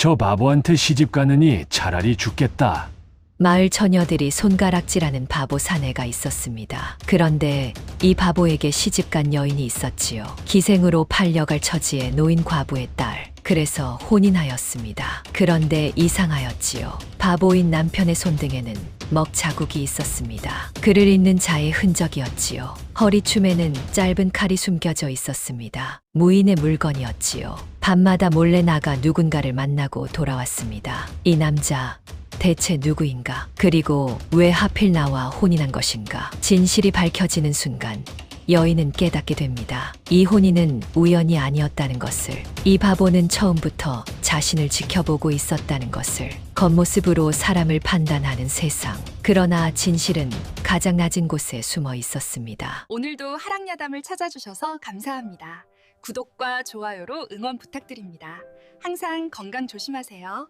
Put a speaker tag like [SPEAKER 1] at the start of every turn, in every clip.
[SPEAKER 1] 저 바보한테 시집 가느니 차라리 죽겠다.
[SPEAKER 2] 마을 처녀들이 손가락질하는 바보 사내가 있었습니다. 그런데 이 바보에게 시집간 여인이 있었지요. 기생으로 팔려갈 처지의 노인 과부의 딸. 그래서 혼인하였습니다. 그런데 이상하였지요. 바보인 남편의 손등에는 먹 자국이 있었습니다. 글을 읽는 자의 흔적이었지요. 허리춤에는 짧은 칼이 숨겨져 있었습니다. 무인의 물건이었지요. 밤마다 몰래 나가 누군가를 만나고 돌아왔습니다. 이 남자 대체 누구인가? 그리고 왜 하필 나와 혼인한 것인가? 진실이 밝혀지는 순간 여인은 깨닫게 됩니다. 이 혼인은 우연이 아니었다는 것을, 이 바보는 처음부터 자신을 지켜보고 있었다는 것을, 겉모습으로 사람을 판단하는 세상. 그러나 진실은 가장 낮은 곳에 숨어 있었습니다.
[SPEAKER 3] 오늘도 하락야담을 찾아주셔서 감사합니다. 구독과 좋아요로 응원 부탁드립니다. 항상 건강 조심하세요.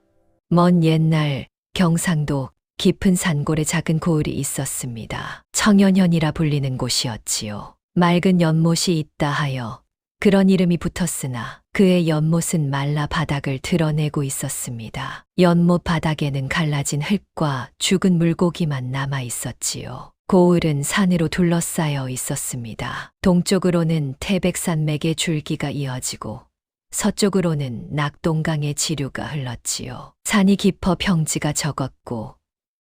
[SPEAKER 2] 먼 옛날 경상도 깊은 산골에 작은 고을이 있었습니다. 청연현이라 불리는 곳이었지요. 맑은 연못이 있다 하여 그런 이름이 붙었으나 그의 연못은 말라 바닥을 드러내고 있었습니다. 연못 바닥에는 갈라진 흙과 죽은 물고기만 남아 있었지요. 고을은 산으로 둘러싸여 있었습니다. 동쪽으로는 태백산맥의 줄기가 이어지고 서쪽으로는 낙동강의 지류가 흘렀지요. 산이 깊어 평지가 적었고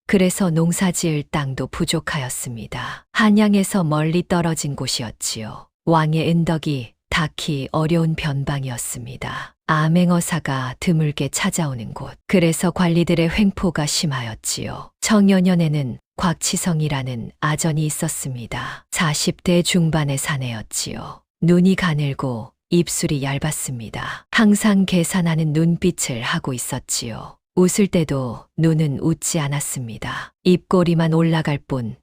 [SPEAKER 2] 그래서 농사지을 땅도 부족하였습니다. 한양에서 멀리 떨어진 곳이었지요. 왕의 은덕이 닿기 어려운 변방이었습니다. 암행어사가 드물게 찾아오는 곳. 그래서 관리들의 횡포가 심하였지요. 청년연에는 곽치성이라는 아전이 있었습니다. 40대 중반의 사내였지요. 눈이 가늘고 입술이 얇았습니다. 항상 계산하는 눈빛을 하고 있었지요. 웃을 때도 눈은 웃지 않았습니다. 입꼬리만 올라갈 뿐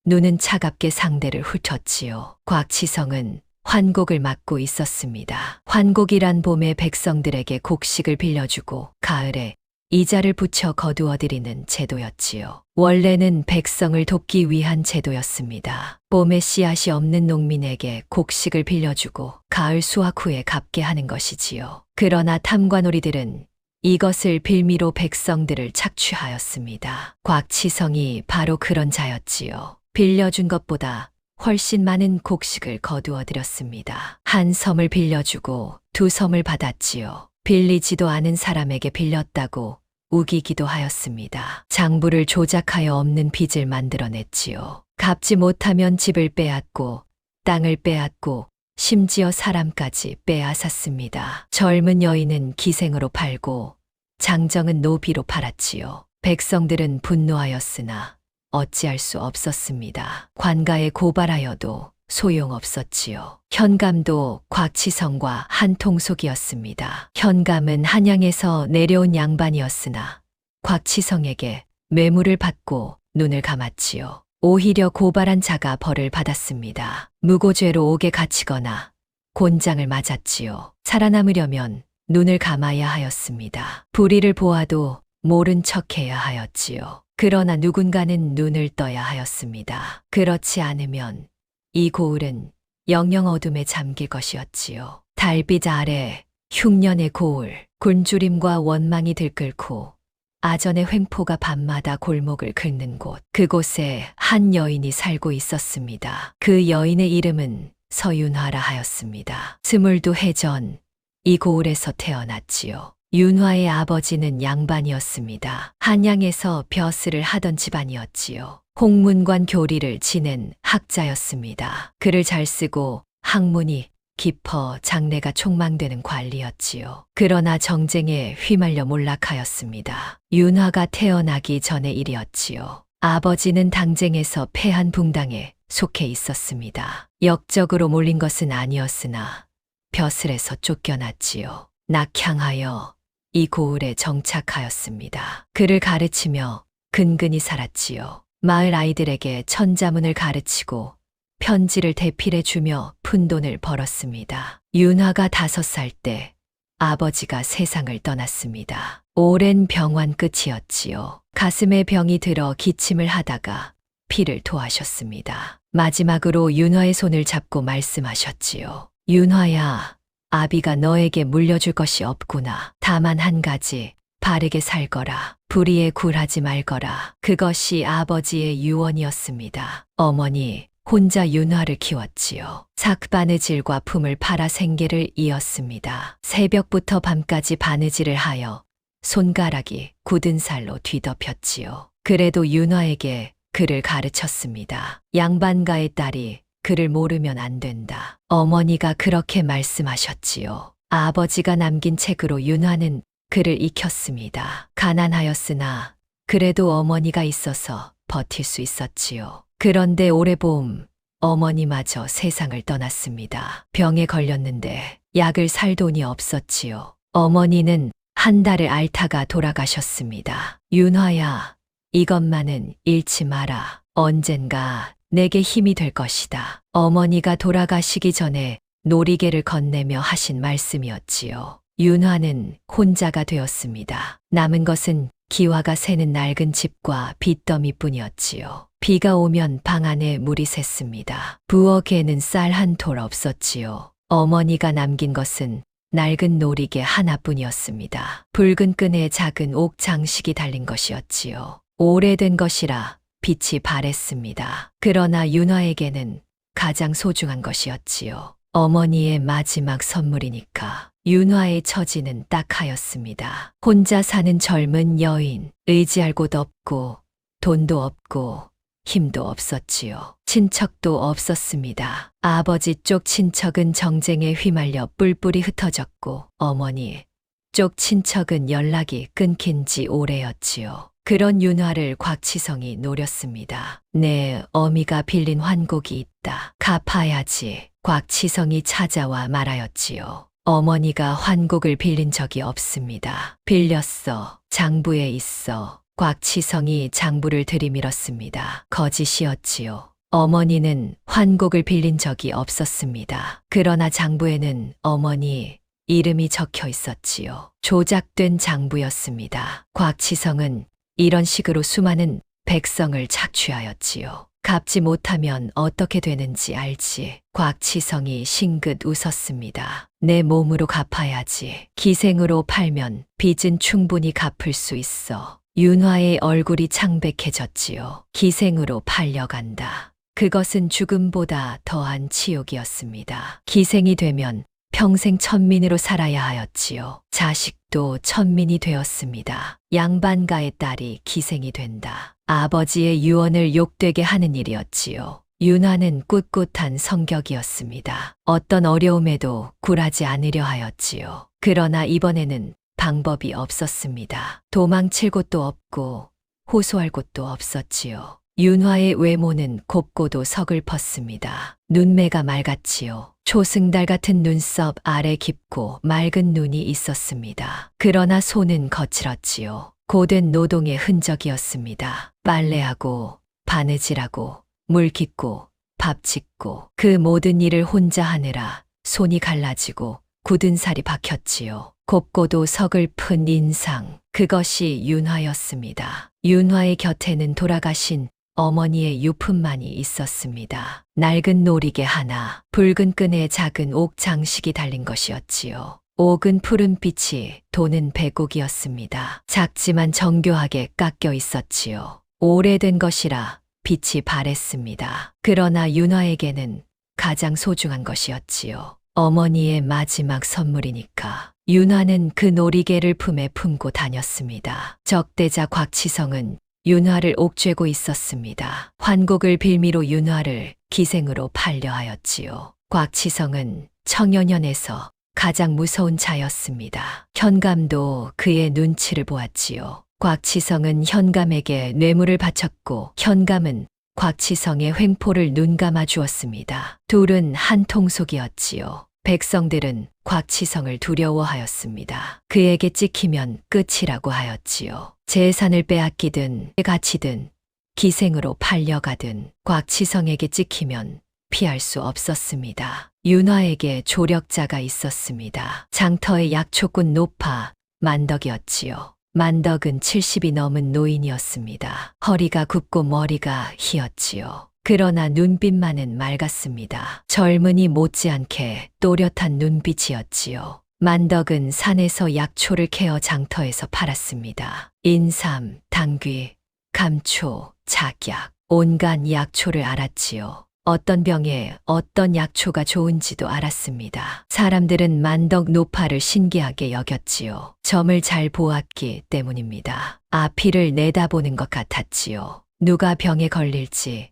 [SPEAKER 2] 눈은 차갑게 상대를 훑었지요. 곽치성은 환곡을 맡고 있었습니다. 환곡이란 봄에 백성들에게 곡식을 빌려주고 가을에 이자를 붙여 거두어들이는 제도였지요. 원래는 백성을 돕기 위한 제도였습니다. 봄에 씨앗이 없는 농민에게 곡식을 빌려주고 가을 수확 후에 갚게 하는 것이지요. 그러나 탐관오리들은 이것을 빌미로 백성들을 착취하였습니다. 곽치성이 바로 그런 자였지요. 빌려준 것보다 훨씬 많은 곡식을 거두어들였습니다. 한 섬을 빌려주고 두 섬을 받았지요. 빌리지도 않은 사람에게 빌렸다고 우기기도 하였습니다. 장부를 조작하여 없는 빚을 만들어냈지요. 갚지 못하면 집을 빼앗고 땅을 빼앗고 심지어 사람까지 빼앗았습니다. 젊은 여인은 기생으로 팔고 장정은 노비로 팔았지요. 백성들은 분노하였으나 어찌할 수 없었습니다. 관가에 고발하여도 소용없었지요. 현감도 곽치성과 한통속이었습니다. 현감은 한양에서 내려온 양반이었으나 곽치성에게 뇌물을 받고 눈을 감았지요. 오히려 고발한 자가 벌을 받았습니다. 무고죄로 옥에 갇히거나 곤장을 맞았지요. 살아남으려면 눈을 감아야 하였습니다. 불의를 보아도 모른 척해야 하였지요. 그러나 누군가는 눈을 떠야 하였습니다. 그렇지 않으면 이 고을은 영영 어둠에 잠길 것이었지요. 달빛 아래 흉년의 고을, 굶주림과 원망이 들끓고 아전의 횡포가 밤마다 골목을 긁는 곳. 그곳에 한 여인이 살고 있었습니다. 그 여인의 이름은 서윤화라 하였습니다. 22해 전 이 고을에서 태어났지요. 윤화의 아버지는 양반이었습니다. 한양에서 벼슬을 하던 집안이었지요. 홍문관 교리를 지낸 학자였습니다. 글을 잘 쓰고 학문이 깊어 장래가 촉망되는 관리였지요. 그러나 정쟁에 휘말려 몰락하였습니다. 윤화가 태어나기 전의 일이었지요. 아버지는 당쟁에서 패한 붕당에 속해 있었습니다. 역적으로 몰린 것은 아니었으나 벼슬에서 쫓겨났지요. 낙향하여 이 고을에 정착하였습니다. 글을 가르치며 근근히 살았지요. 마을 아이들에게 천자문을 가르치고 편지를 대필해 주며 푼돈을 벌었습니다. 윤화가 5살 때 아버지가 세상을 떠났습니다. 오랜 병환 끝이었지요. 가슴에 병이 들어 기침을 하다가 피를 토하셨습니다. 마지막으로 윤화의 손을 잡고 말씀하셨지요. 윤화야, 아비가 너에게 물려줄 것이 없구나. 다만 한 가지, 바르게 살거라. 불의에 굴하지 말거라. 그것이 아버지의 유언이었습니다. 어머니, 혼자 윤화를 키웠지요. 삭바느질과 품을 팔아 생계를 이었습니다. 새벽부터 밤까지 바느질을 하여 손가락이 굳은 살로 뒤덮였지요. 그래도 윤화에게 글을 가르쳤습니다. 양반가의 딸이 글을 모르면 안 된다. 어머니가 그렇게 말씀하셨지요. 아버지가 남긴 책으로 윤화는 글을 익혔습니다. 가난하였으나 그래도 어머니가 있어서 버틸 수 있었지요. 그런데 올해 봄 어머니마저 세상을 떠났습니다. 병에 걸렸는데 약을 살 돈이 없었지요. 어머니는 한 달을 앓다가 돌아가셨습니다. 윤화야, 이것만은 잃지 마라. 언젠가 내게 힘이 될 것이다. 어머니가 돌아가시기 전에 놀이개를 건네며 하신 말씀이었지요. 윤화는 혼자가 되었습니다. 남은 것은 기와가 새는 낡은 집과 빚더미뿐이었지요. 비가 오면 방 안에 물이 샜습니다. 부엌에는 쌀 한 톨 없었지요. 어머니가 남긴 것은 낡은 놀이개 하나뿐이었습니다. 붉은 끈에 작은 옥 장식이 달린 것이었지요. 오래된 것이라 빛이 바랬습니다. 그러나 윤화에게는 가장 소중한 것이었지요. 어머니의 마지막 선물이니까. 윤화의 처지는 딱하였습니다. 혼자 사는 젊은 여인, 의지할 곳 없고 돈도 없고 힘도 없었지요. 친척도 없었습니다. 아버지 쪽 친척은 정쟁에 휘말려 뿔뿔이 흩어졌고 어머니 쪽 친척은 연락이 끊긴 지 오래였지요. 그런 윤화를 곽치성이 노렸습니다. 내 어미가 빌린 환곡이 있다. 갚아야지. 곽치성이 찾아와 말하였지요. 어머니가 환곡을 빌린 적이 없습니다. 빌렸어. 장부에 있어. 곽치성이 장부를 들이밀었습니다. 거짓이었지요. 어머니는 환곡을 빌린 적이 없었습니다. 그러나 장부에는 어머니 이름이 적혀 있었지요. 조작된 장부였습니다. 곽치성은 이런 식으로 수많은 백성을 착취하였지요. 갚지 못하면 어떻게 되는지 알지. 곽치성이 싱긋 웃었습니다. 내 몸으로 갚아야지. 기생으로 팔면 빚은 충분히 갚을 수 있어. 윤화의 얼굴이 창백해졌지요. 기생으로 팔려간다. 그것은 죽음보다 더한 치욕이었습니다. 기생이 되면 평생 천민으로 살아야 하였지요. 자식도 천민이 되었습니다. 양반가의 딸이 기생이 된다. 아버지의 유언을 욕되게 하는 일이었지요. 윤화는 꿋꿋한 성격이었습니다. 어떤 어려움에도 굴하지 않으려 하였지요. 그러나 이번에는 방법이 없었습니다. 도망칠 곳도 없고 호소할 곳도 없었지요. 윤화의 외모는 곱고도 서글펐습니다. 눈매가 맑았지요. 초승달 같은 눈썹 아래 깊고 맑은 눈이 있었습니다. 그러나 손은 거칠었지요. 고된 노동의 흔적이었습니다. 빨래하고 바느질하고 물 깃고 밥 짓고 그 모든 일을 혼자 하느라 손이 갈라지고 굳은 살이 박혔지요. 곱고도 서글픈 인상, 그것이 윤화였습니다. 윤화의 곁에는 돌아가신 어머니의 유품만이 있었습니다. 낡은 놀이개 하나, 붉은 끈에 작은 옥 장식이 달린 것이었지요. 옥은 푸른빛이 도는 백옥이었습니다. 작지만 정교하게 깎여 있었지요. 오래된 것이라 빛이 바랬습니다. 그러나 윤화에게는 가장 소중한 것이었지요. 어머니의 마지막 선물이니까. 윤화는 그 놀이개를 품에 품고 다녔습니다. 적대자 곽치성은 윤화를 옥죄고 있었습니다. 환곡을 빌미로 윤화를 기생으로 팔려 하였지요. 곽치성은 청여년에서 가장 무서운 자였습니다. 현감도 그의 눈치를 보았지요. 곽치성은 현감에게 뇌물을 바쳤고 현감은 곽치성의 횡포를 눈감아 주었습니다. 둘은 한 통속이었지요. 백성들은 곽치성을 두려워하였습니다. 그에게 찍히면 끝이라고 하였지요. 재산을 빼앗기든 갇히든 기생으로 팔려가든 곽치성에게 찍히면 피할 수 없었습니다. 윤화에게 조력자가 있었습니다. 장터의 약초꾼 노파 만덕이었지요. 만덕은 70이 넘은 노인이었습니다. 허리가 굽고 머리가 희었지요. 그러나 눈빛만은 맑았습니다. 젊은이 못지않게 또렷한 눈빛이었지요. 만덕은 산에서 약초를 캐어 장터에서 팔았습니다. 인삼, 당귀, 감초, 작약, 온갖 약초를 알았지요. 어떤 병에 어떤 약초가 좋은지도 알았습니다. 사람들은 만덕 노파를 신기하게 여겼지요. 점을 잘 보았기 때문입니다. 앞이를 내다보는 것 같았지요. 누가 병에 걸릴지,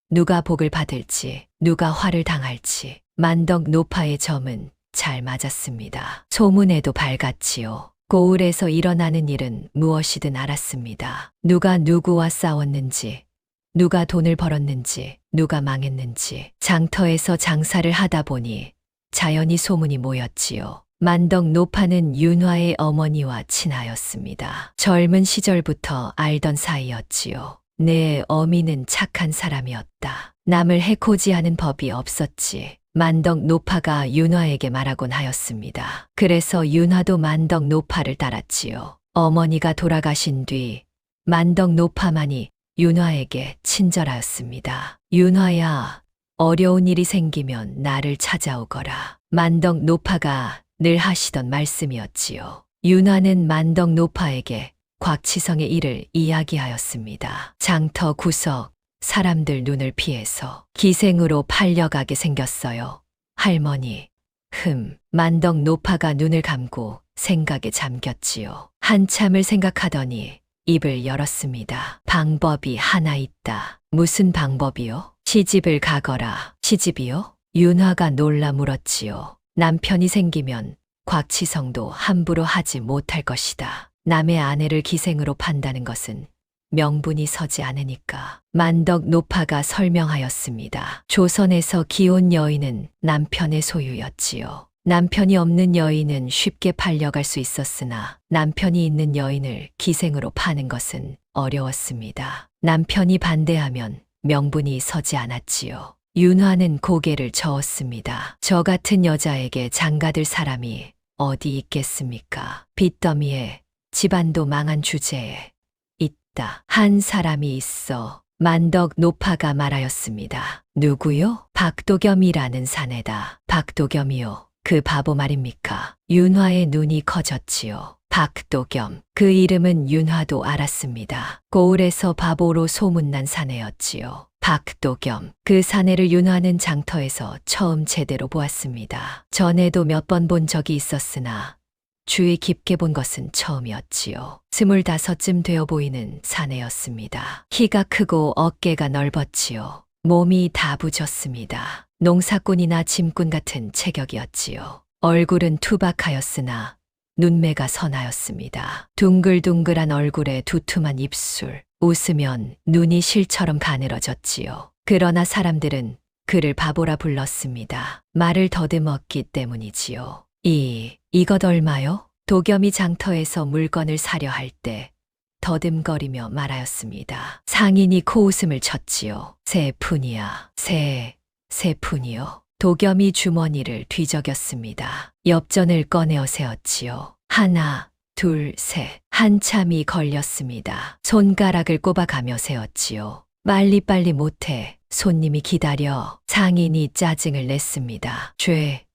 [SPEAKER 2] 누가 복을 받을지, 누가 화를 당할지 만덕 노파의 점은 잘 맞았습니다. 소문에도 밝았지요. 고을에서 일어나는 일은 무엇이든 알았습니다. 누가 누구와 싸웠는지, 누가 돈을 벌었는지, 누가 망했는지 장터에서 장사를 하다 보니 자연히 소문이 모였지요. 만덕 노파는 윤화의 어머니와 친하였습니다. 젊은 시절부터 알던 사이였지요. 내 어미는 착한 사람이었다. 남을 해코지 하는 법이 없었지. 만덕 노파가 윤화에게 말하곤 하였습니다. 그래서 윤화도 만덕 노파를 따랐지요. 어머니가 돌아가신 뒤 만덕 노파만이 윤화에게 친절하였습니다. 윤화야, 어려운 일이 생기면 나를 찾아오거라. 만덕 노파가 늘 하시던 말씀이었지요. 윤화는 만덕 노파에게 곽치성의 일을 이야기하였습니다. 장터 구석, 사람들 눈을 피해서 기생으로 팔려가게 생겼어요. 할머니, 만덕 노파가 눈을 감고 생각에 잠겼지요. 한참을 생각하더니 입을 열었습니다. 방법이 하나 있다. 무슨 방법이요? 시집을 가거라. 시집이요? 윤화가 놀라 물었지요. 남편이 생기면 곽치성도 함부로 하지 못할 것이다. 남의 아내를 기생으로 판다는 것은 명분이 서지 않으니까. 만덕 노파가 설명하였습니다. 조선에서 기혼 여인은 남편의 소유였지요. 남편이 없는 여인은 쉽게 팔려갈 수 있었으나 남편이 있는 여인을 기생으로 파는 것은 어려웠습니다. 남편이 반대하면 명분이 서지 않았지요. 윤화는 고개를 저었습니다. 저 같은 여자에게 장가들 사람이 어디 있겠습니까? 빚더미에 집안도 망한 주제에 있다. 한 사람이 있어. 만덕 노파가 말하였습니다. 누구요? 박도겸이라는 사내다. 박도겸이요. 그 바보 말입니까? 윤화의 눈이 커졌지요. 박도겸. 그 이름은 윤화도 알았습니다. 고을에서 바보로 소문난 사내였지요. 박도겸. 그 사내를 윤화는 장터에서 처음 제대로 보았습니다. 전에도 몇 번 본 적이 있었으나 주의 깊게 본 것은 처음이었지요. 25쯤 되어 보이는 사내였습니다. 키가 크고 어깨가 넓었지요. 몸이 다부졌습니다. 농사꾼이나 짐꾼 같은 체격이었지요. 얼굴은 투박하였으나 눈매가 선하였습니다. 둥글둥글한 얼굴에 두툼한 입술, 웃으면 눈이 실처럼 가늘어졌지요. 그러나 사람들은 그를 바보라 불렀습니다. 말을 더듬었기 때문이지요. 이것 얼마요? 도겸이 장터에서 물건을 사려 할 때 더듬거리며 말하였습니다. 상인이 코웃음을 쳤지요. 세 푼이야. 세 푼이요. 도겸이 주머니를 뒤적였습니다. 엽전을 꺼내어 세었지요. 하나, 둘, 셋. 한참이 걸렸습니다. 손가락을 꼽아가며 세었지요. 빨리빨리 못해. 손님이 기다려. 상인이 짜증을 냈습니다.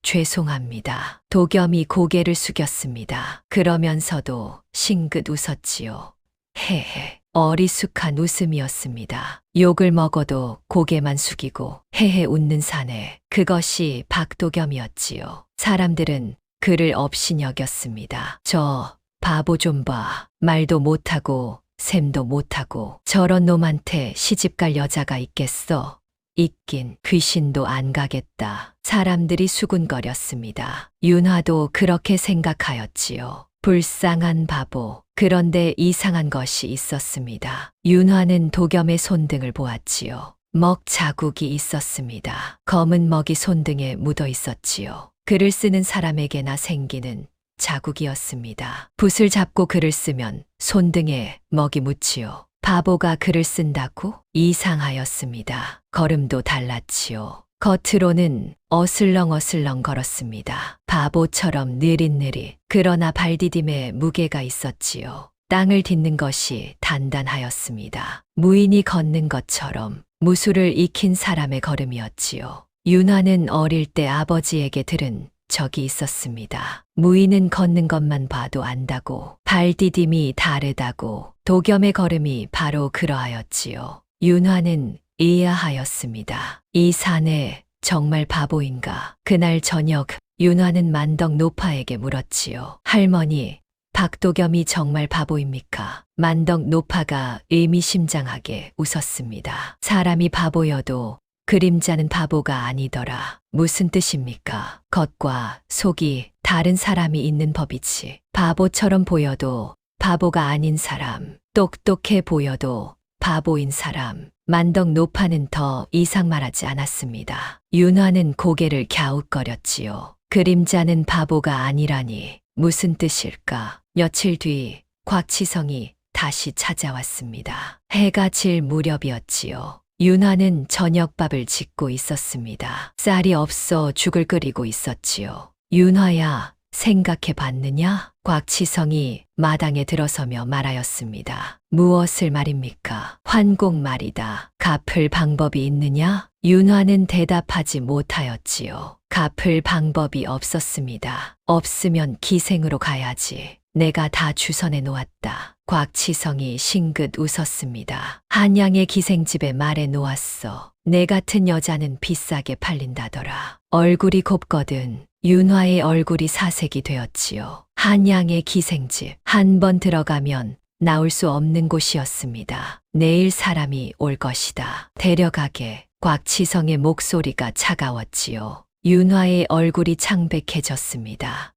[SPEAKER 2] 죄송합니다. 도겸이 고개를 숙였습니다. 그러면서도 싱긋 웃었지요. 헤헤. 어리숙한 웃음이었습니다. 욕을 먹어도 고개만 숙이고 헤헤 웃는 사내. 그것이 박도겸이었지요. 사람들은 그를 업신여겼습니다. 저 바보 좀 봐. 말도 못하고 셈도 못하고 저런 놈한테 시집갈 여자가 있겠어? 있긴 귀신도 안 가겠다. 사람들이 수군거렸습니다. 윤화도 그렇게 생각하였지요. 불쌍한 바보. 그런데 이상한 것이 있었습니다. 윤화는 도겸의 손등을 보았지요. 먹 자국이 있었습니다. 검은 먹이 손등에 묻어 있었지요. 글을 쓰는 사람에게나 생기는 자국이었습니다. 붓을 잡고 글을 쓰면 손등에 먹이 묻지요. 바보가 글을 쓴다고? 이상하였습니다. 걸음도 달랐지요. 겉으로는 어슬렁어슬렁 걸었습니다. 바보처럼 느릿느릿. 그러나 발디딤에 무게가 있었지요. 땅을 딛는 것이 단단하였습니다. 무인이 걷는 것처럼 무술을 익힌 사람의 걸음이었지요. 윤화는 어릴 때 아버지에게 들은 적이 있었습니다. 무인은 걷는 것만 봐도 안다고, 발디딤이 다르다고, 도겸의 걸음이 바로 그러하였지요. 윤화는 이해하였습니다. 이 사내 정말 바보인가? 그날 저녁 윤화는 만덕 노파에게 물었지요. 할머니, 박도겸이 정말 바보입니까? 만덕 노파가 의미심장하게 웃었습니다. 사람이 바보여도 그림자는 바보가 아니더라. 무슨 뜻입니까? 겉과 속이 다른 사람이 있는 법이지. 바보처럼 보여도 바보가 아닌 사람, 똑똑해 보여도 바보인 사람. 만덕 노파는 더 이상 말하지 않았습니다. 윤화는 고개를 갸웃거렸지요. 그림자는 바보가 아니라니 무슨 뜻일까? 며칠 뒤 곽치성이 다시 찾아왔습니다. 해가 질 무렵이었지요. 윤화는 저녁밥을 짓고 있었습니다. 쌀이 없어 죽을 끓이고 있었지요. 윤화야, 생각해 봤느냐? 곽치성이 마당에 들어서며 말하였습니다. 무엇을 말입니까? 환공 말이다. 갚을 방법이 있느냐? 윤화는 대답하지 못하였지요. 갚을 방법이 없었습니다. 없으면 기생으로 가야지. 내가 다 주선해 놓았다. 곽치성이 싱긋 웃었습니다. 한양의 기생집에 말해 놓았어. 내 같은 여자는 비싸게 팔린다더라. 얼굴이 곱거든. 윤화의 얼굴이 사색이 되었지요. 한양의 기생집. 한 번 들어가면 나올 수 없는 곳이었습니다. 내일 사람이 올 것이다. 데려가게. 곽치성의 목소리가 차가웠지요. 윤화의 얼굴이 창백해졌습니다.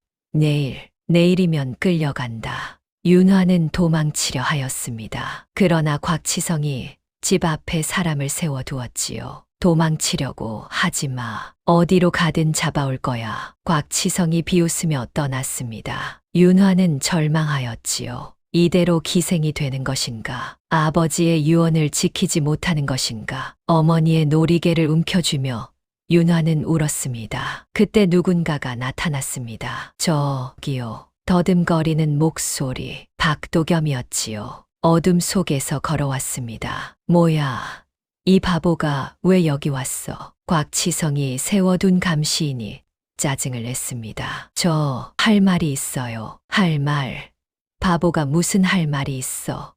[SPEAKER 2] 내일이면 끌려간다. 윤화는 도망치려 하였습니다. 그러나 곽치성이 집 앞에 사람을 세워두었지요. 도망치려고 하지 마. 어디로 가든 잡아올 거야. 곽치성이 비웃으며 떠났습니다. 윤화는 절망하였지요. 이대로 기생이 되는 것인가? 아버지의 유언을 지키지 못하는 것인가? 어머니의 놀이개를 움켜쥐며 윤화는 울었습니다. 그때 누군가가 나타났습니다. 저기요. 더듬거리는 목소리. 박도겸이었지요. 어둠 속에서 걸어왔습니다. 뭐야? 이 바보가 왜 여기 왔어? 곽치성이 세워둔 감시인이 짜증을 냈습니다. 저 할 말이 있어요. 할 말. 바보가 무슨 할 말이 있어?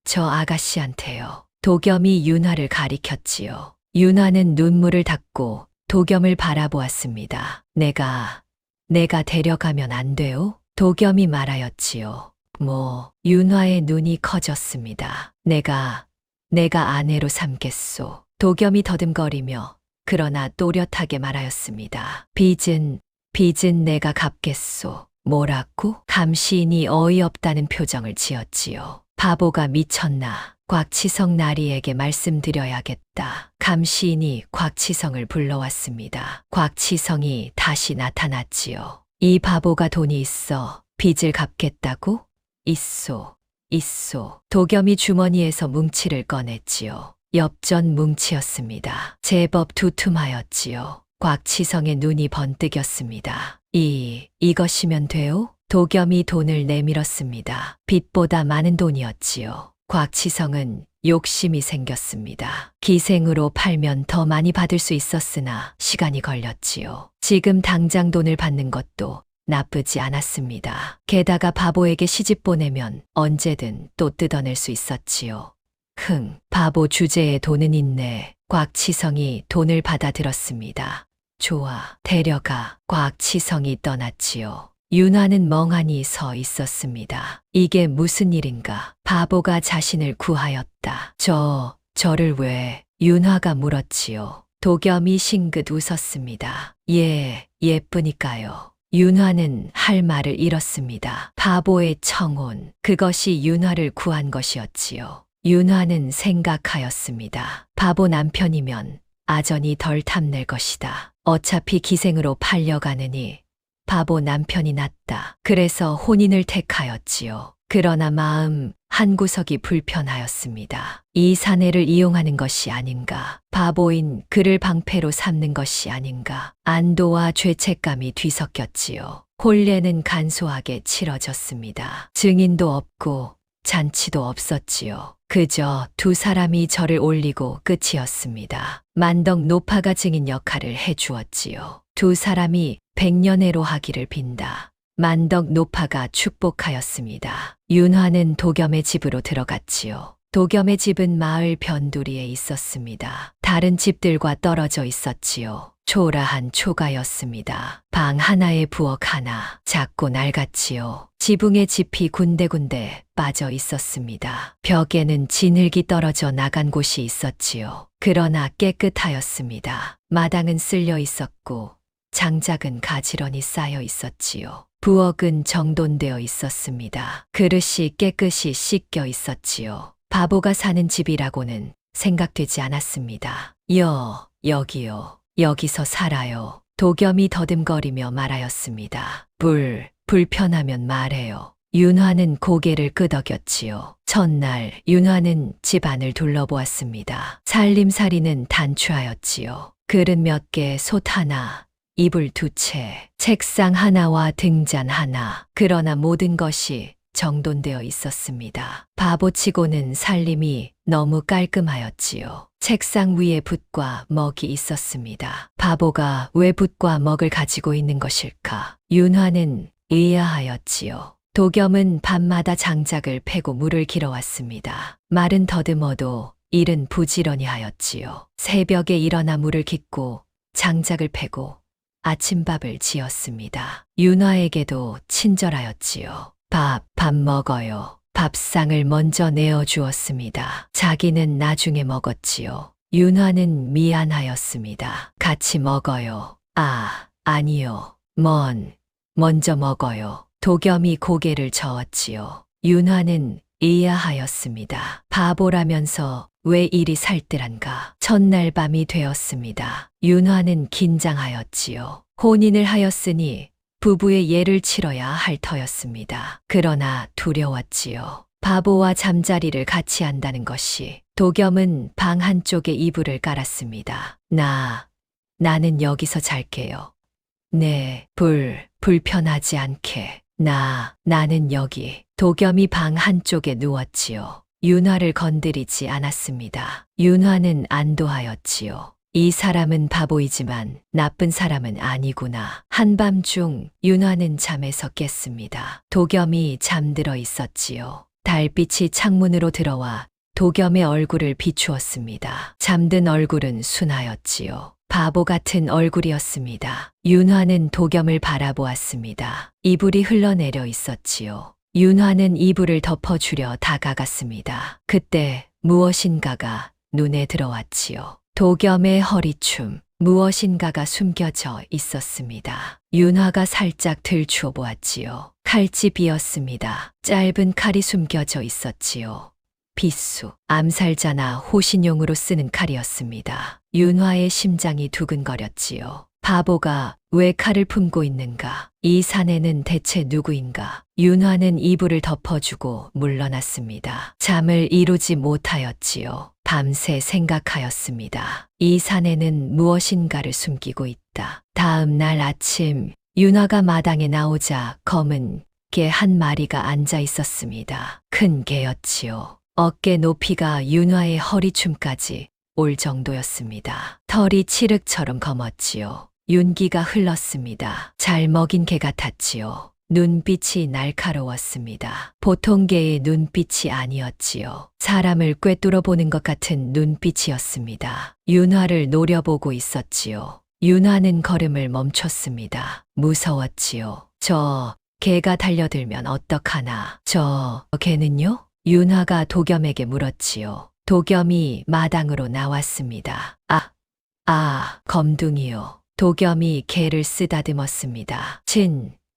[SPEAKER 2] 저 아가씨한테요. 도겸이 윤화를 가리켰지요. 윤화는 눈물을 닦고 도겸을 바라보았습니다. 내가 데려가면 안 돼요? 도겸이 말하였지요. 윤화의 눈이 커졌습니다. 내가 아내로 삼겠소. 도겸이 더듬거리며 그러나 또렷하게 말하였습니다. 빚은 내가 갚겠소. 뭐라고? 감시인이 어이없다는 표정을 지었지요. 바보가 미쳤나? 곽치성 나리에게 말씀드려야겠다. 감시인이 곽치성을 불러왔습니다. 곽치성이 다시 나타났지요. 이 바보가 돈이 있어 빚을 갚겠다고? 있소. 도겸이 주머니에서 뭉치를 꺼냈지요. 엽전 뭉치였습니다. 제법 두툼하였지요. 곽치성의 눈이 번뜩였습니다. 이것이면 돼요? 도겸이 돈을 내밀었습니다. 빚보다 많은 돈이었지요. 곽치성은 욕심이 생겼습니다. 기생으로 팔면 더 많이 받을 수 있었으나 시간이 걸렸지요. 지금 당장 돈을 받는 것도 나쁘지 않았습니다. 게다가 바보에게 시집 보내면 언제든 또 뜯어낼 수 있었지요. 바보 주제에 돈은 있네. 곽치성이 돈을 받아들었습니다. 좋아, 데려가. 곽치성이 떠났지요. 윤화는 멍하니 서 있었습니다. 이게 무슨 일인가? 바보가 자신을 구하였다. 저를 왜? 윤화가 물었지요. 도겸이 싱긋 웃었습니다. 예쁘니까요. 윤화는 할 말을 잃었습니다. 바보의 청혼, 그것이 윤화를 구한 것이었지요. 윤화는 생각하였습니다. 바보 남편이면 아전이 덜 탐낼 것이다. 어차피 기생으로 팔려가느니 바보 남편이 낫다. 그래서 혼인을 택하였지요. 그러나 마음 한구석이 불편하였습니다. 이 사내를 이용하는 것이 아닌가. 바보인 그를 방패로 삼는 것이 아닌가. 안도와 죄책감이 뒤섞였지요. 혼례는 간소하게 치러졌습니다. 증인도 없고 잔치도 없었지요. 그저 두 사람이 절을 올리고 끝이었습니다. 만덕 노파가 증인 역할을 해주었지요. 두 사람이 백년해로 하기를 빈다. 만덕 노파가 축복하였습니다. 윤화는 도겸의 집으로 들어갔지요. 도겸의 집은 마을 변두리에 있었습니다. 다른 집들과 떨어져 있었지요. 초라한 초가였습니다. 방 하나에 부엌 하나, 작고 낡았지요. 지붕에 집이 군데군데 빠져 있었습니다. 벽에는 진흙이 떨어져 나간 곳이 있었지요. 그러나 깨끗하였습니다. 마당은 쓸려 있었고 장작은 가지런히 쌓여 있었지요. 부엌은 정돈되어 있었습니다. 그릇이 깨끗이 씻겨 있었지요. 바보가 사는 집이라고는 생각되지 않았습니다. 여기요. 여기서 살아요. 도겸이 더듬거리며 말하였습니다. 불편하면 말해요. 윤화는 고개를 끄덕였지요. 첫날 윤화는 집안을 둘러보았습니다. 살림살이는 단추하였지요. 그릇 몇 개, 솥 하나, 이불 두 채, 책상 하나와 등잔 하나. 그러나 모든 것이 정돈되어 있었습니다. 바보치고는 살림이 너무 깔끔하였지요. 책상 위에 붓과 먹이 있었습니다. 바보가 왜 붓과 먹을 가지고 있는 것일까? 윤화는 의아하였지요. 도겸은 밤마다 장작을 패고 물을 길어왔습니다. 말은 더듬어도 일은 부지런히 하였지요. 새벽에 일어나 물을 깃고 장작을 패고 아침밥을 지었습니다. 윤화에게도 친절하였지요. 밥 먹어요. 밥상을 먼저 내어주었습니다. 자기는 나중에 먹었지요. 윤화는 미안하였습니다. 같이 먹어요. 아니요. 먼저 먹어요. 도겸이 고개를 저었지요. 윤화는 의아하였습니다. 바보라면서 왜 이리 살뜰한가? 첫날 밤이 되었습니다. 윤화는 긴장하였지요. 혼인을 하였으니 부부의 예를 치러야 할 터였습니다. 그러나 두려웠지요. 바보와 잠자리를 같이 한다는 것이. 도겸은 방 한쪽에 이불을 깔았습니다. 나는 여기서 잘게요. 네, 불편하지 않게. 나는 여기. 도겸이 방 한쪽에 누웠지요. 윤화를 건드리지 않았습니다. 윤화는 안도하였지요. 이 사람은 바보이지만 나쁜 사람은 아니구나. 한밤중 윤화는 잠에서 깼습니다. 도겸이 잠들어 있었지요. 달빛이 창문으로 들어와 도겸의 얼굴을 비추었습니다. 잠든 얼굴은 순하였지요. 바보 같은 얼굴이었습니다. 윤화는 도겸을 바라보았습니다. 이불이 흘러내려 있었지요. 윤화는 이불을 덮어주려 다가갔습니다. 그때 무엇인가가 눈에 들어왔지요. 도겸의 허리춤, 무엇인가가 숨겨져 있었습니다. 윤화가 살짝 들추어 보았지요. 칼집이었습니다. 짧은 칼이 숨겨져 있었지요. 비수, 암살자나 호신용으로 쓰는 칼이었습니다. 윤화의 심장이 두근거렸지요. 바보가 왜 칼을 품고 있는가? 이 사내는 대체 누구인가? 윤화는 이불을 덮어주고 물러났습니다. 잠을 이루지 못하였지요. 밤새 생각하였습니다. 이 사내는 무엇인가를 숨기고 있다. 다음 날 아침 윤화가 마당에 나오자 검은 개 한 마리가 앉아 있었습니다. 큰 개였지요. 어깨 높이가 윤화의 허리춤까지 올 정도였습니다. 털이 칠흑처럼 검었지요. 윤기가 흘렀습니다. 잘 먹인 개 같았지요. 눈빛이 날카로웠습니다. 보통 개의 눈빛이 아니었지요. 사람을 꿰뚫어 보는 것 같은 눈빛이었습니다. 윤화를 노려보고 있었지요. 윤화는 걸음을 멈췄습니다. 무서웠지요. 저 개가 달려들면 어떡하나? 저 개는요? 윤화가 도겸에게 물었지요. 도겸이 마당으로 나왔습니다. 검둥이요. 도겸이 개를 쓰다듬었습니다.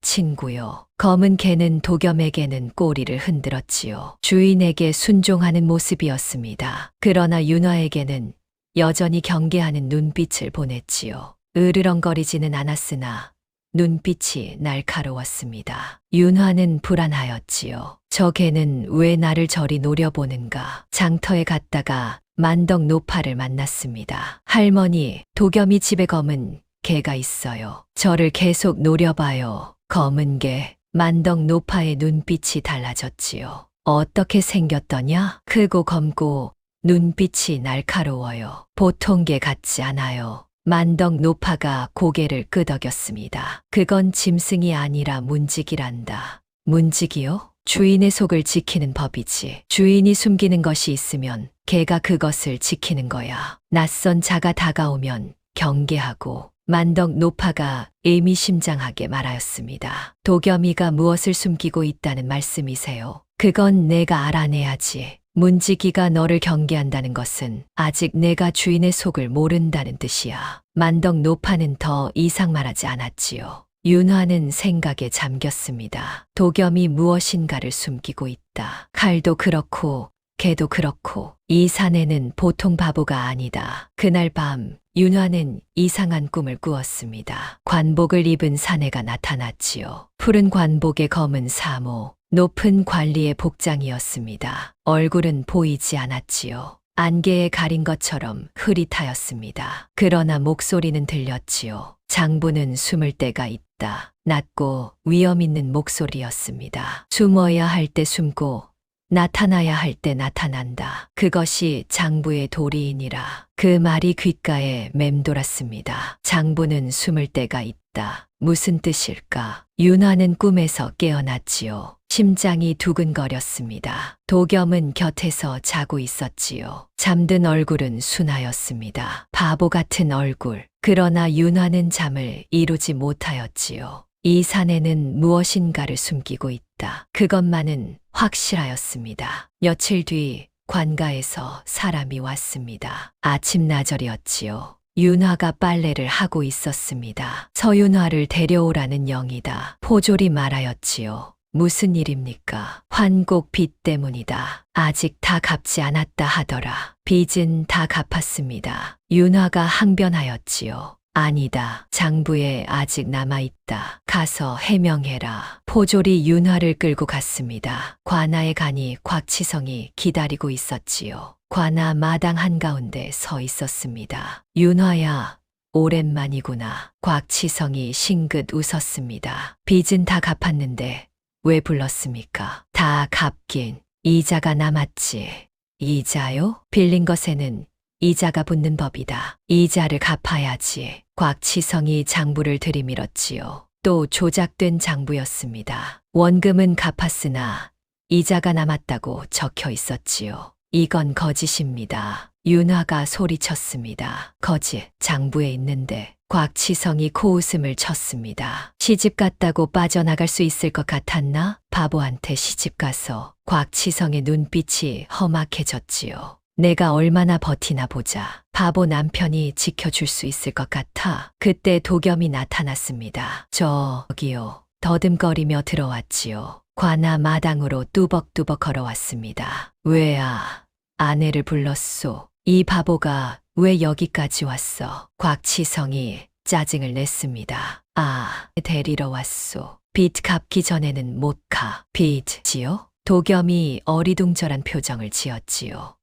[SPEAKER 2] 친구요. 검은 개는 도겸에게는 꼬리를 흔들었지요. 주인에게 순종하는 모습이었습니다. 그러나 윤화에게는 여전히 경계하는 눈빛을 보냈지요. 으르렁거리지는 않았으나 눈빛이 날카로웠습니다. 윤화는 불안하였지요. 저 개는 왜 나를 저리 노려보는가? 장터에 갔다가 만덕 노파를 만났습니다. 할머니, 도겸이 집에 검은 개가 있어요. 저를 계속 노려봐요. 검은 개. 만덕 노파의 눈빛이 달라졌지요. 어떻게 생겼더냐? 크고 검고 눈빛이 날카로워요. 보통 개 같지 않아요. 만덕 노파가 고개를 끄덕였습니다. 그건 짐승이 아니라 문지기란다. 문지기요? 주인의 속을 지키는 법이지. 주인이 숨기는 것이 있으면 개가 그것을 지키는 거야. 낯선 자가 다가오면 경계하고. 만덕 노파가 의미심장하게 말하였습니다. 도겸이가 무엇을 숨기고 있다는 말씀이세요? 그건 내가 알아내야지. 문지기가 너를 경계한다는 것은 아직 내가 주인의 속을 모른다는 뜻이야. 만덕 노파는 더 이상 말하지 않았지요. 윤화는 생각에 잠겼습니다. 도겸이 무엇인가를 숨기고 있다. 칼도 그렇고 개도 그렇고 이 사내는 보통 바보가 아니다. 그날 밤 윤화는 이상한 꿈을 꾸었습니다. 관복을 입은 사내가 나타났지요. 푸른 관복에 검은 사모, 높은 관리의 복장이었습니다. 얼굴은 보이지 않았지요. 안개에 가린 것처럼 흐릿하였습니다. 그러나 목소리는 들렸지요. 장부는 숨을 때가 있다. 낮고 위험 있는 목소리였습니다. 숨어야 할 때 숨고 나타나야 할 때 나타난다. 그것이 장부의 도리이니라. 그 말이 귓가에 맴돌았습니다. 장부는 숨을 때가 있다. 무슨 뜻일까? 윤화는 꿈에서 깨어났지요. 심장이 두근거렸습니다. 도겸은 곁에서 자고 있었지요. 잠든 얼굴은 순하였습니다. 바보 같은 얼굴. 그러나 윤화는 잠을 이루지 못하였지요. 이 사내는 무엇인가를 숨기고 있다. 그것만은 확실하였습니다. 며칠 뒤 관가에서 사람이 왔습니다. 아침나절이었지요. 윤화가 빨래를 하고 있었습니다. 서윤화를 데려오라는 영이다. 포졸이 말하였지요. 무슨 일입니까? 환곡 빚 때문이다. 아직 다 갚지 않았다 하더라. 빚은 다 갚았습니다. 윤화가 항변하였지요. 아니다. 장부에 아직 남아있다. 가서 해명해라. 포졸이 윤화를 끌고 갔습니다. 관아에 가니 곽치성이 기다리고 있었지요. 관아 마당 한가운데 서 있었습니다. 윤화야, 오랜만이구나. 곽치성이 싱긋 웃었습니다. 빚은 다 갚았는데 왜 불렀습니까? 다 갚긴. 이자가 남았지. 이자요? 빌린 것에는 이자가 붙는 법이다. 이자를 갚아야지. 곽치성이 장부를 들이밀었지요. 또 조작된 장부였습니다. 원금은 갚았으나 이자가 남았다고 적혀 있었지요. 이건 거짓입니다. 윤화가 소리쳤습니다. 거짓, 장부에 있는데. 곽치성이 코웃음을 쳤습니다. 시집 갔다고 빠져나갈 수 있을 것 같았나? 바보한테 시집 가서. 곽치성의 눈빛이 험악해졌지요. 내가 얼마나 버티나 보자. 바보 남편이 지켜줄 수 있을 것 같아. 그때 도겸이 나타났습니다. 저기요. 더듬거리며 들어왔지요. 관아 마당으로 뚜벅뚜벅 걸어왔습니다. 왜야? 아내를 불렀소. 이 바보가 왜 여기까지 왔어? 곽치성이 짜증을 냈습니다. 아, 데리러 왔소. 빚 갚기 전에는 못 가. 빚이요? 도겸이 어리둥절한 표정을 지었지요.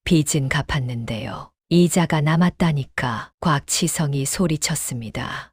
[SPEAKER 2] 빚은 갚았는데요. 이자가 남았다니까. 곽치성이 소리쳤습니다.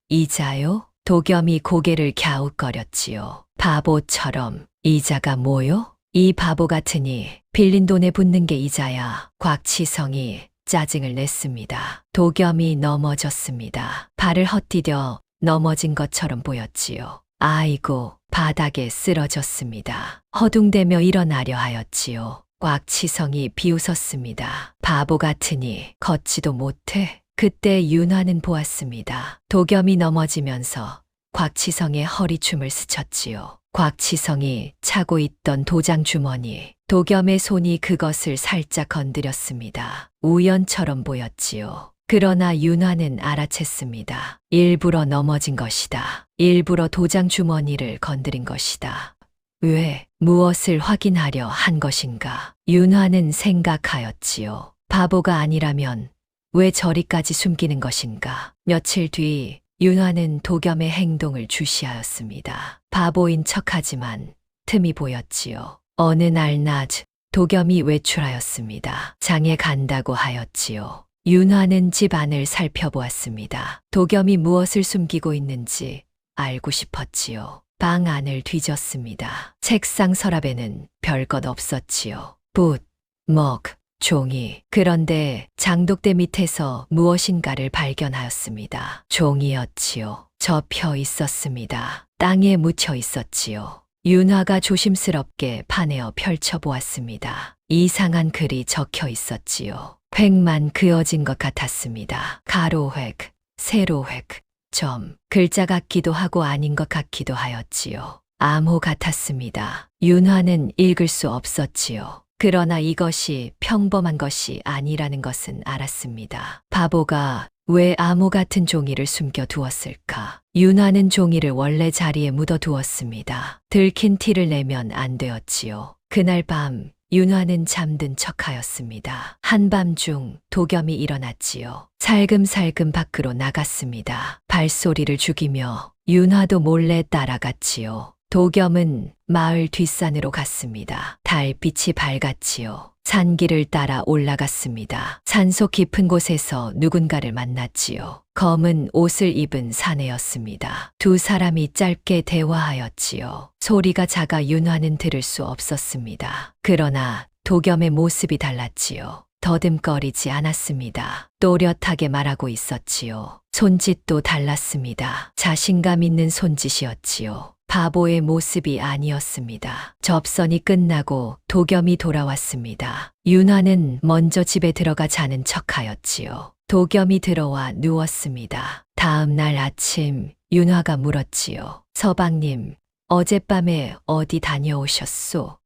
[SPEAKER 2] 이자요? 도겸이 고개를 갸웃거렸지요. 바보처럼. 이자가 뭐요? 이 바보 같으니 빌린 돈에 붙는 게 이자야. 곽치성이 짜증을 냈습니다. 도겸이 넘어졌습니다. 발을 헛디뎌 넘어진 것처럼 보였지요. 아이고, 바닥에 쓰러졌습니다. 허둥대며 일어나려 하였지요. 곽치성이 비웃었습니다. 바보 같으니 걷지도 못해. 그때 윤화는 보았습니다. 도겸이 넘어지면서 곽치성의 허리춤을 스쳤지요. 곽치성이 차고 있던 도장 주머니, 도겸의 손이 그것을 살짝 건드렸습니다. 우연처럼 보였지요. 그러나 윤화는 알아챘습니다. 일부러 넘어진 것이다. 일부러 도장 주머니를 건드린 것이다. 왜, 무엇을 확인하려 한 것인가? 윤화는 생각하였지요. 바보가 아니라면 왜 저리까지 숨기는 것인가? 며칠 뒤 윤화는 도겸의 행동을 주시하였습니다. 바보인 척하지만 틈이 보였지요. 어느 날 낮, 도겸이 외출하였습니다. 장에 간다고 하였지요. 윤화는 집 안을 살펴보았습니다. 도겸이 무엇을 숨기고 있는지 알고 싶었지요. 방 안을 뒤졌습니다. 책상 서랍에는 별것 없었지요. 붓, 먹, 종이. 그런데 장독대 밑에서 무엇인가를 발견하였습니다. 종이였지요. 접혀 있었습니다. 땅에 묻혀 있었지요. 윤화가 조심스럽게 파내어 펼쳐보았습니다. 이상한 글이 적혀 있었지요. 획만 그어진 것 같았습니다. 가로획, 세로획, 점. 글자 같기도 하고 아닌 것 같기도 하였지요. 암호 같았습니다. 윤화는 읽을 수 없었지요. 그러나 이것이 평범한 것이 아니라는 것은 알았습니다. 바보가 왜 암호 같은 종이를 숨겨두었을까? 윤화는 종이를 원래 자리에 묻어두었습니다. 들킨 티를 내면 안 되었지요. 그날 밤 윤화는 잠든 척하였습니다. 한밤중 도겸이 일어났지요. 살금살금 밖으로 나갔습니다. 발소리를 죽이며 윤화도 몰래 따라갔지요. 도겸은 마을 뒷산으로 갔습니다. 달빛이 밝았지요. 산길을 따라 올라갔습니다. 산속 깊은 곳에서 누군가를 만났지요. 검은 옷을 입은 사내였습니다. 두 사람이 짧게 대화하였지요. 소리가 작아 윤화는 들을 수 없었습니다. 그러나 도겸의 모습이 달랐지요. 더듬거리지 않았습니다. 또렷하게 말하고 있었지요. 손짓도 달랐습니다. 자신감 있는 손짓이었지요. 바보의 모습이 아니었습니다. 접선이 끝나고 도겸이 돌아왔습니다. 윤화는 먼저 집에 들어가 자는 척하였지요. 도겸이 들어와 누웠습니다. 다음 날 아침 윤화가 물었지요. 서방님, 어젯밤에 어디 다녀오셨소?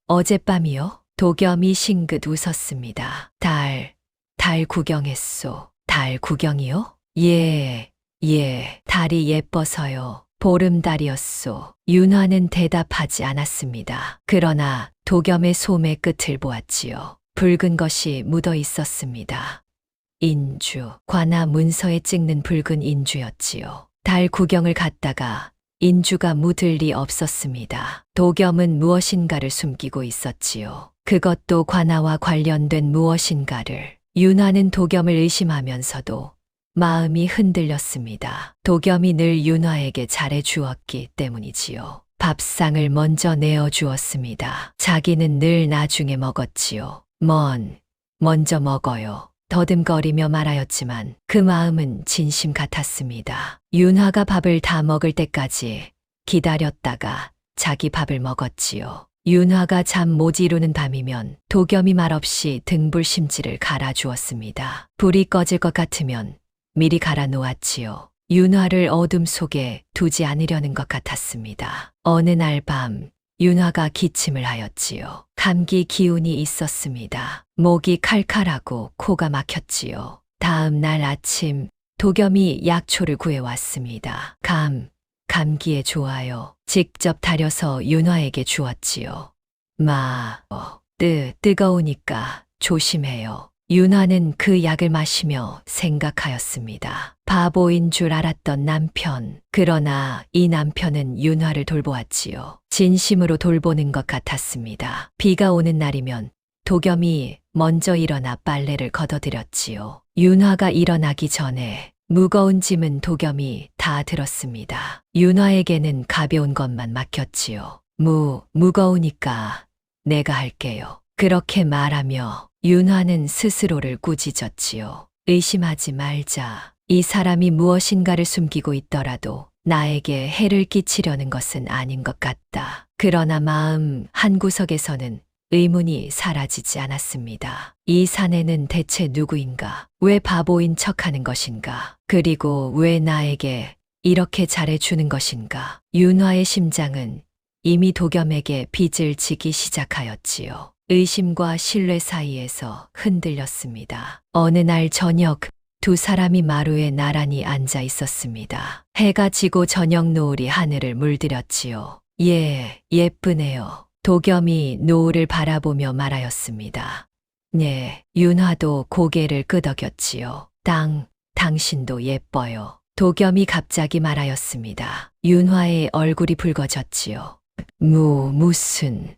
[SPEAKER 2] 어젯밤이요? 도겸이 싱긋 웃었습니다. 달 구경했소. 달 구경이요? 예, 달이 예뻐서요. 보름달이었소. 윤화는 대답하지 않았습니다. 그러나 도겸의 솜의 끝을 보았지요. 붉은 것이 묻어 있었습니다. 인주, 관아 문서에 찍는 붉은 인주였지요. 달 구경을 갔다가 인주가 묻을 리 없었습니다. 도겸은 무엇인가를 숨기고 있었지요. 그것도 관아와 관련된 무엇인가를. 윤화는 도겸을 의심하면서도 마음이 흔들렸습니다. 도겸이 늘 윤화에게 잘해 주었기 때문이지요. 밥상을 먼저 내어 주었습니다. 자기는 늘 나중에 먹었지요. 먼저 먹어요. 더듬거리며 말하였지만 그 마음은 진심 같았습니다. 윤화가 밥을 다 먹을 때까지 기다렸다가 자기 밥을 먹었지요. 윤화가 잠 못 이루는 밤이면 도겸이 말없이 등불심지를 갈아주었습니다. 불이 꺼질 것 같으면 미리 갈아 놓았지요. 윤화를 어둠 속에 두지 않으려는 것 같았습니다. 어느 날 밤 윤화가 기침을 하였지요. 감기 기운이 있었습니다. 목이 칼칼하고 코가 막혔지요. 다음 날 아침 도겸이 약초를 구해왔습니다. 감기에 좋아요. 직접 다려서 윤화에게 주었지요. 뜨거우니까 조심해요. 윤화는 그 약을 마시며 생각하였습니다. 바보인 줄 알았던 남편. 그러나 이 남편은 윤화를 돌보았지요. 진심으로 돌보는 것 같았습니다. 비가 오는 날이면 도겸이 먼저 일어나 빨래를 걷어들였지요. 윤화가 일어나기 전에 무거운 짐은 도겸이 다 들었습니다. 윤화에게는 가벼운 것만 맡겼지요. 무거우니까 내가 할게요. 그렇게 말하며 윤화는 스스로를 꾸짖었지요. 의심하지 말자. 이 사람이 무엇인가를 숨기고 있더라도 나에게 해를 끼치려는 것은 아닌 것 같다. 그러나 마음 한구석에서는 의문이 사라지지 않았습니다. 이 사내는 대체 누구인가? 왜 바보인 척하는 것인가? 그리고 왜 나에게 이렇게 잘해주는 것인가? 윤화의 심장은 이미 도겸에게 빚을 지기 시작하였지요. 의심과 신뢰 사이에서 흔들렸습니다. 어느 날 저녁 두 사람이 마루에 나란히 앉아 있었습니다. 해가 지고 저녁 노을이 하늘을 물들였지요. 예쁘네요. 도겸이 노을을 바라보며 말하였습니다. 네, 윤화도 고개를 끄덕였지요. 당신도 예뻐요. 도겸이 갑자기 말하였습니다. 윤화의 얼굴이 붉어졌지요. 무슨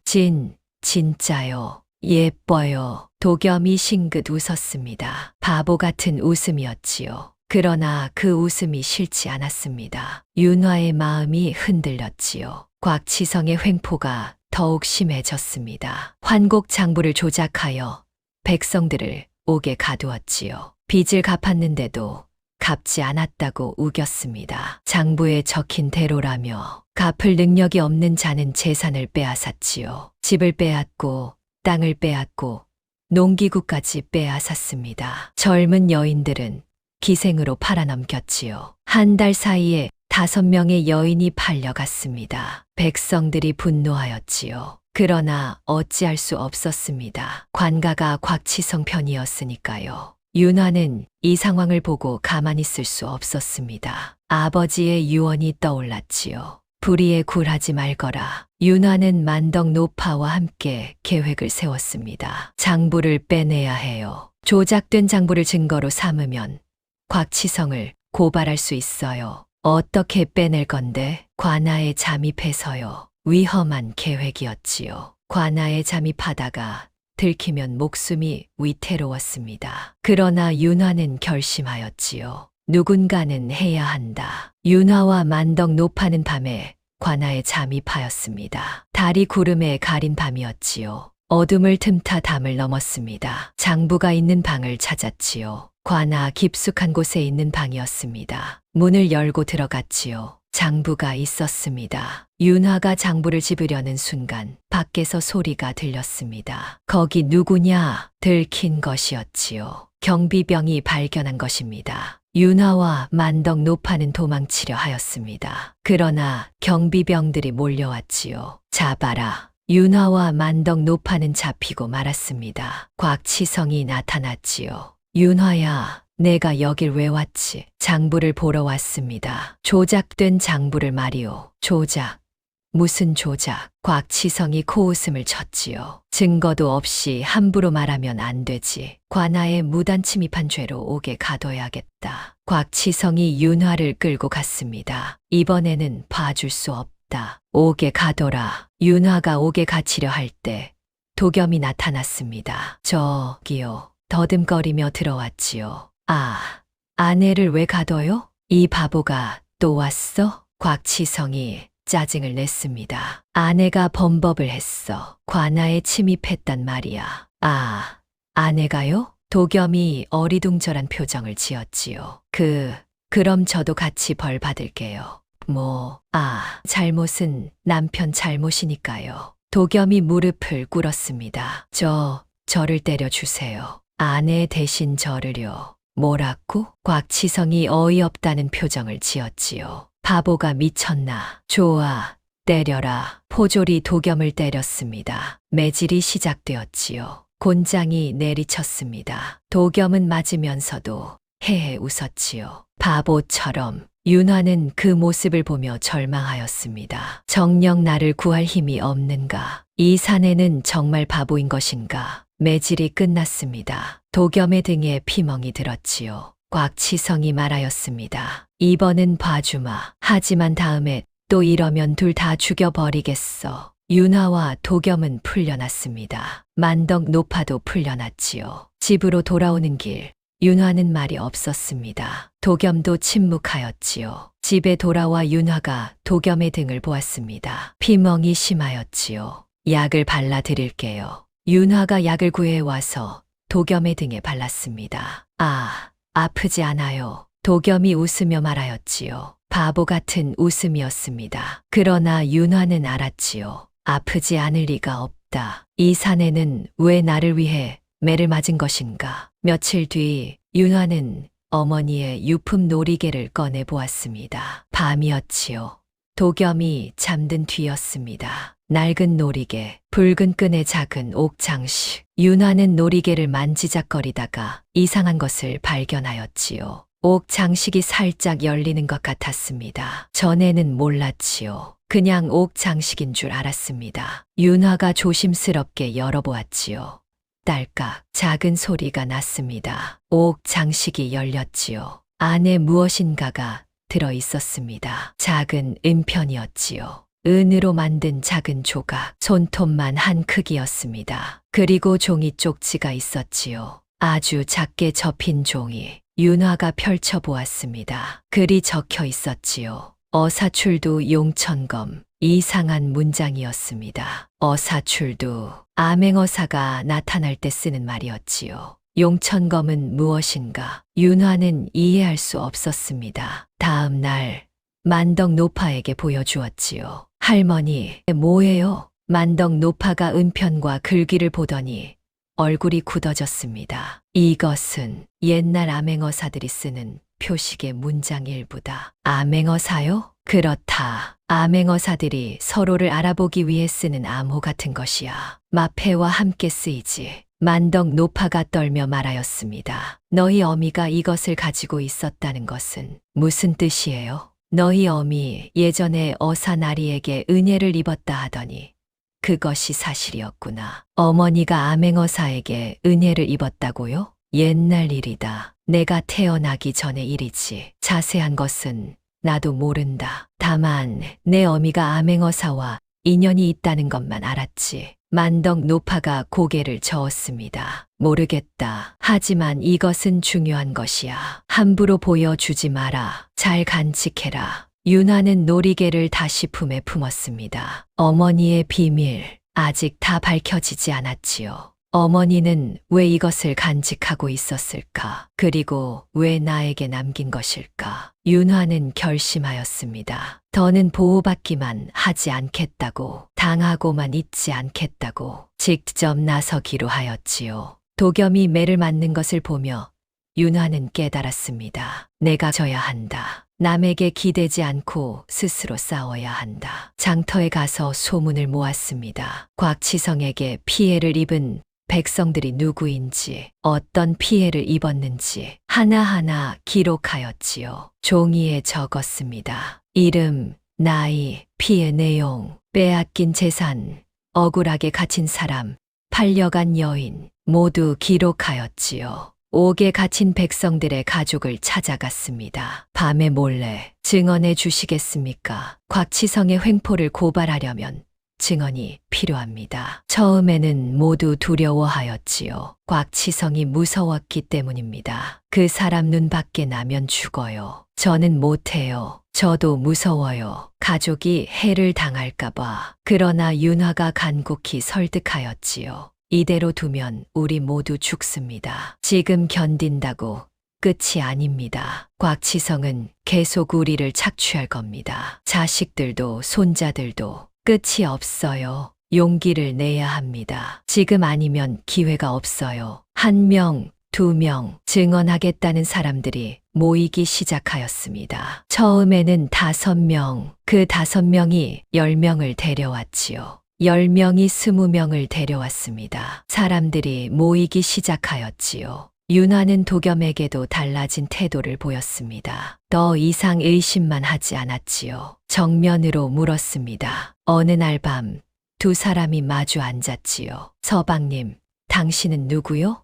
[SPEAKER 2] 진짜요. 예뻐요. 도겸이 싱긋 웃었습니다. 바보 같은 웃음이었지요. 그러나 그 웃음이 싫지 않았습니다. 윤화의 마음이 흔들렸지요. 곽치성의 횡포가 더욱 심해졌습니다. 환곡 장부를 조작하여 백성들을 옥에 가두었지요. 빚을 갚았는데도 갚지 않았다고 우겼습니다. 장부에 적힌 대로라며 갚을 능력이 없는 자는 재산을 빼앗았지요. 집을 빼앗고 땅을 빼앗고 농기구까지 빼앗았습니다. 젊은 여인들은 기생으로 팔아넘겼지요. 한 달 사이에 5명의 여인이 팔려갔습니다. 백성들이 분노하였지요. 그러나 어찌할 수 없었습니다. 관가가 곽치성 편이었으니까요. 윤화는 이 상황을 보고 가만히 있을 수 없었습니다. 아버지의 유언이 떠올랐지요. 불의에 굴하지 말거라. 윤화는 만덕 노파와 함께 계획을 세웠습니다. 장부를 빼내야 해요. 조작된 장부를 증거로 삼으면 곽치성을 고발할 수 있어요. 어떻게 빼낼 건데? 관아에 잠입해서요. 위험한 계획이었지요. 관아에 잠입하다가 들키면 목숨이 위태로웠습니다. 그러나 윤화는 결심하였지요. 누군가는 해야 한다. 윤화와 만덕 노파는 밤에 관아에 잠입하였습니다. 달이 구름에 가린 밤이었지요. 어둠을 틈타 담을 넘었습니다. 장부가 있는 방을 찾았지요. 관아 깊숙한 곳에 있는 방이었습니다. 문을 열고 들어갔지요. 장부가 있었습니다. 윤화가 장부를 집으려는 순간 밖에서 소리가 들렸습니다. 거기 누구냐? 들킨 것이었지요. 경비병이 발견한 것입니다. 윤화와 만덕 노파는 도망치려 하였습니다. 그러나 경비병들이 몰려왔지요. 잡아라. 윤화와 만덕 노파는 잡히고 말았습니다. 곽치성이 나타났지요. 윤화야, 내가 여길 왜 왔지? 장부를 보러 왔습니다. 조작된 장부를 말이오. 조작. 무슨 조작? 곽치성이 코웃음을 쳤지요. 증거도 없이 함부로 말하면 안 되지. 관아에 무단 침입한 죄로 옥에 가둬야겠다. 곽치성이 윤화를 끌고 갔습니다. 이번에는 봐줄 수 없다. 옥에 가둬라. 윤화가 옥에 갇히려 할 때 도겸이 나타났습니다. 저기요. 더듬거리며 들어왔지요. 아, 아내를 왜 가둬요? 이 바보가 또 왔어? 곽치성이 짜증을 냈습니다. 아내가 범법을 했어. 관아에 침입했단 말이야. 아, 아내가요? 도겸이 어리둥절한 표정을 지었지요. 그럼 저도 같이 벌 받을게요. 잘못은 남편 잘못이니까요. 도겸이 무릎을 꿇었습니다. 저를 때려주세요. 아내 대신 저를요. 뭐라고? 곽치성이 어이없다는 표정을 지었지요. 바보가 미쳤나? 좋아, 때려라. 포졸이 도겸을 때렸습니다. 매질이 시작되었지요. 곤장이 내리쳤습니다. 도겸은 맞으면서도 헤헤 웃었지요. 바보처럼. 윤화는 그 모습을 보며 절망하였습니다. 정녕 나를 구할 힘이 없는가? 이 사내는 정말 바보인 것인가? 매질이 끝났습니다. 도겸의 등에 피멍이 들었지요. 곽치성이 말하였습니다. 이번은 봐주마. 하지만 다음에 또 이러면 둘 다 죽여버리겠어. 윤화와 도겸은 풀려났습니다. 만덕 노파도 풀려났지요. 집으로 돌아오는 길, 윤화는 말이 없었습니다. 도겸도 침묵하였지요. 집에 돌아와 윤화가 도겸의 등을 보았습니다. 피멍이 심하였지요. 약을 발라드릴게요. 윤화가 약을 구해와서 도겸의 등에 발랐습니다. 아, 아프지 않아요. 도겸이 웃으며 말하였지요. 바보 같은 웃음이었습니다. 그러나 윤화는 알았지요. 아프지 않을 리가 없다. 이 사내는 왜 나를 위해 매를 맞은 것인가? 며칠 뒤 윤화는 어머니의 유품 놀이개를 꺼내 보았습니다. 밤이었지요. 도겸이 잠든 뒤였습니다. 낡은 놀이개, 붉은 끈의 작은 옥장식. 윤화는 놀이개를 만지작거리다가 이상한 것을 발견하였지요. 옥장식이 살짝 열리는 것 같았습니다. 전에는 몰랐지요. 그냥 옥장식인 줄 알았습니다. 윤화가 조심스럽게 열어보았지요. 딸깍 작은 소리가 났습니다. 옥장식이 열렸지요. 안에 무엇인가가 들어 있었습니다. 작은 은편이었지요. 은으로 만든 작은 조각, 손톱만 한 크기였습니다. 그리고 종이 쪽지가 있었지요. 아주 작게 접힌 종이 윤화가 펼쳐보았습니다. 글이 적혀 있었지요. 어사출두 용천검. 이상한 문장이었습니다. 어사출두, 암행어사가 나타날 때 쓰는 말이었지요. 용천검은 무엇인가? 윤화는 이해할 수 없었습니다. 다음 날 만덕 노파에게 보여주었지요. 할머니, 뭐예요? 만덕 노파가 은편과 글귀를 보더니 얼굴이 굳어졌습니다. 이것은 옛날 암행어사들이 쓰는 표식의 문장 일부다. 암행어사요? 그렇다. 암행어사들이 서로를 알아보기 위해 쓰는 암호 같은 것이야. 마패와 함께 쓰이지. 만덕 노파가 떨며 말하였습니다. 너희 어미가 이것을 가지고 있었다는 것은 무슨 뜻이에요? 너희 어미 예전에 어사나리에게 은혜를 입었다 하더니 그것이 사실이었구나. 어머니가 암행어사에게 은혜를 입었다고요? 옛날 일이다. 내가 태어나기 전의 일이지. 자세한 것은 나도 모른다. 다만 내 어미가 암행어사와 인연이 있다는 것만 알았지. 만덕 노파가 고개를 저었습니다. 모르겠다. 하지만 이것은 중요한 것이야. 함부로 보여주지 마라. 잘 간직해라. 윤화는 놀이개를 다시 품에 품었습니다. 어머니의 비밀, 아직 다 밝혀지지 않았지요. 어머니는 왜 이것을 간직하고 있었을까? 그리고 왜 나에게 남긴 것일까? 윤화는 결심하였습니다. 더는 보호받기만 하지 않겠다고, 당하고만 있지 않겠다고 직접 나서기로 하였지요. 도겸이 매를 맞는 것을 보며 윤화는 깨달았습니다. 내가 져야 한다. 남에게 기대지 않고 스스로 싸워야 한다. 장터에 가서 소문을 모았습니다. 곽치성에게 피해를 입은 백성들이 누구인지, 어떤 피해를 입었는지 하나하나 기록하였지요. 종이에 적었습니다. 이름, 나이, 피해 내용, 빼앗긴 재산, 억울하게 갇힌 사람, 팔려간 여인 모두 기록하였지요. 옥에 갇힌 백성들의 가족을 찾아갔습니다. 밤에 몰래 증언해 주시겠습니까? 곽치성의 횡포를 고발하려면 증언이 필요합니다. 처음에는 모두 두려워하였지요. 곽치성이 무서웠기 때문입니다. 그 사람 눈 밖에 나면 죽어요. 저는 못해요. 저도 무서워요. 가족이 해를 당할까봐. 그러나 윤화가 간곡히 설득하였지요. 이대로 두면 우리 모두 죽습니다. 지금 견딘다고 끝이 아닙니다. 곽치성은 계속 우리를 착취할 겁니다. 자식들도 손자들도 끝이 없어요. 용기를 내야 합니다. 지금 아니면 기회가 없어요. 1명, 2명 증언하겠다는 사람들이 모이기 시작하였습니다. 처음에는 5명, 그 5명이 10명을 데려왔지요. 10명이 20명을 데려왔습니다. 사람들이 모이기 시작하였지요. 윤화는 도겸에게도 달라진 태도를 보였습니다. 더 이상 의심만 하지 않았지요. 정면으로 물었습니다. 어느 날 밤 2사람이 마주 앉았지요. 서방님, 당신은 누구요?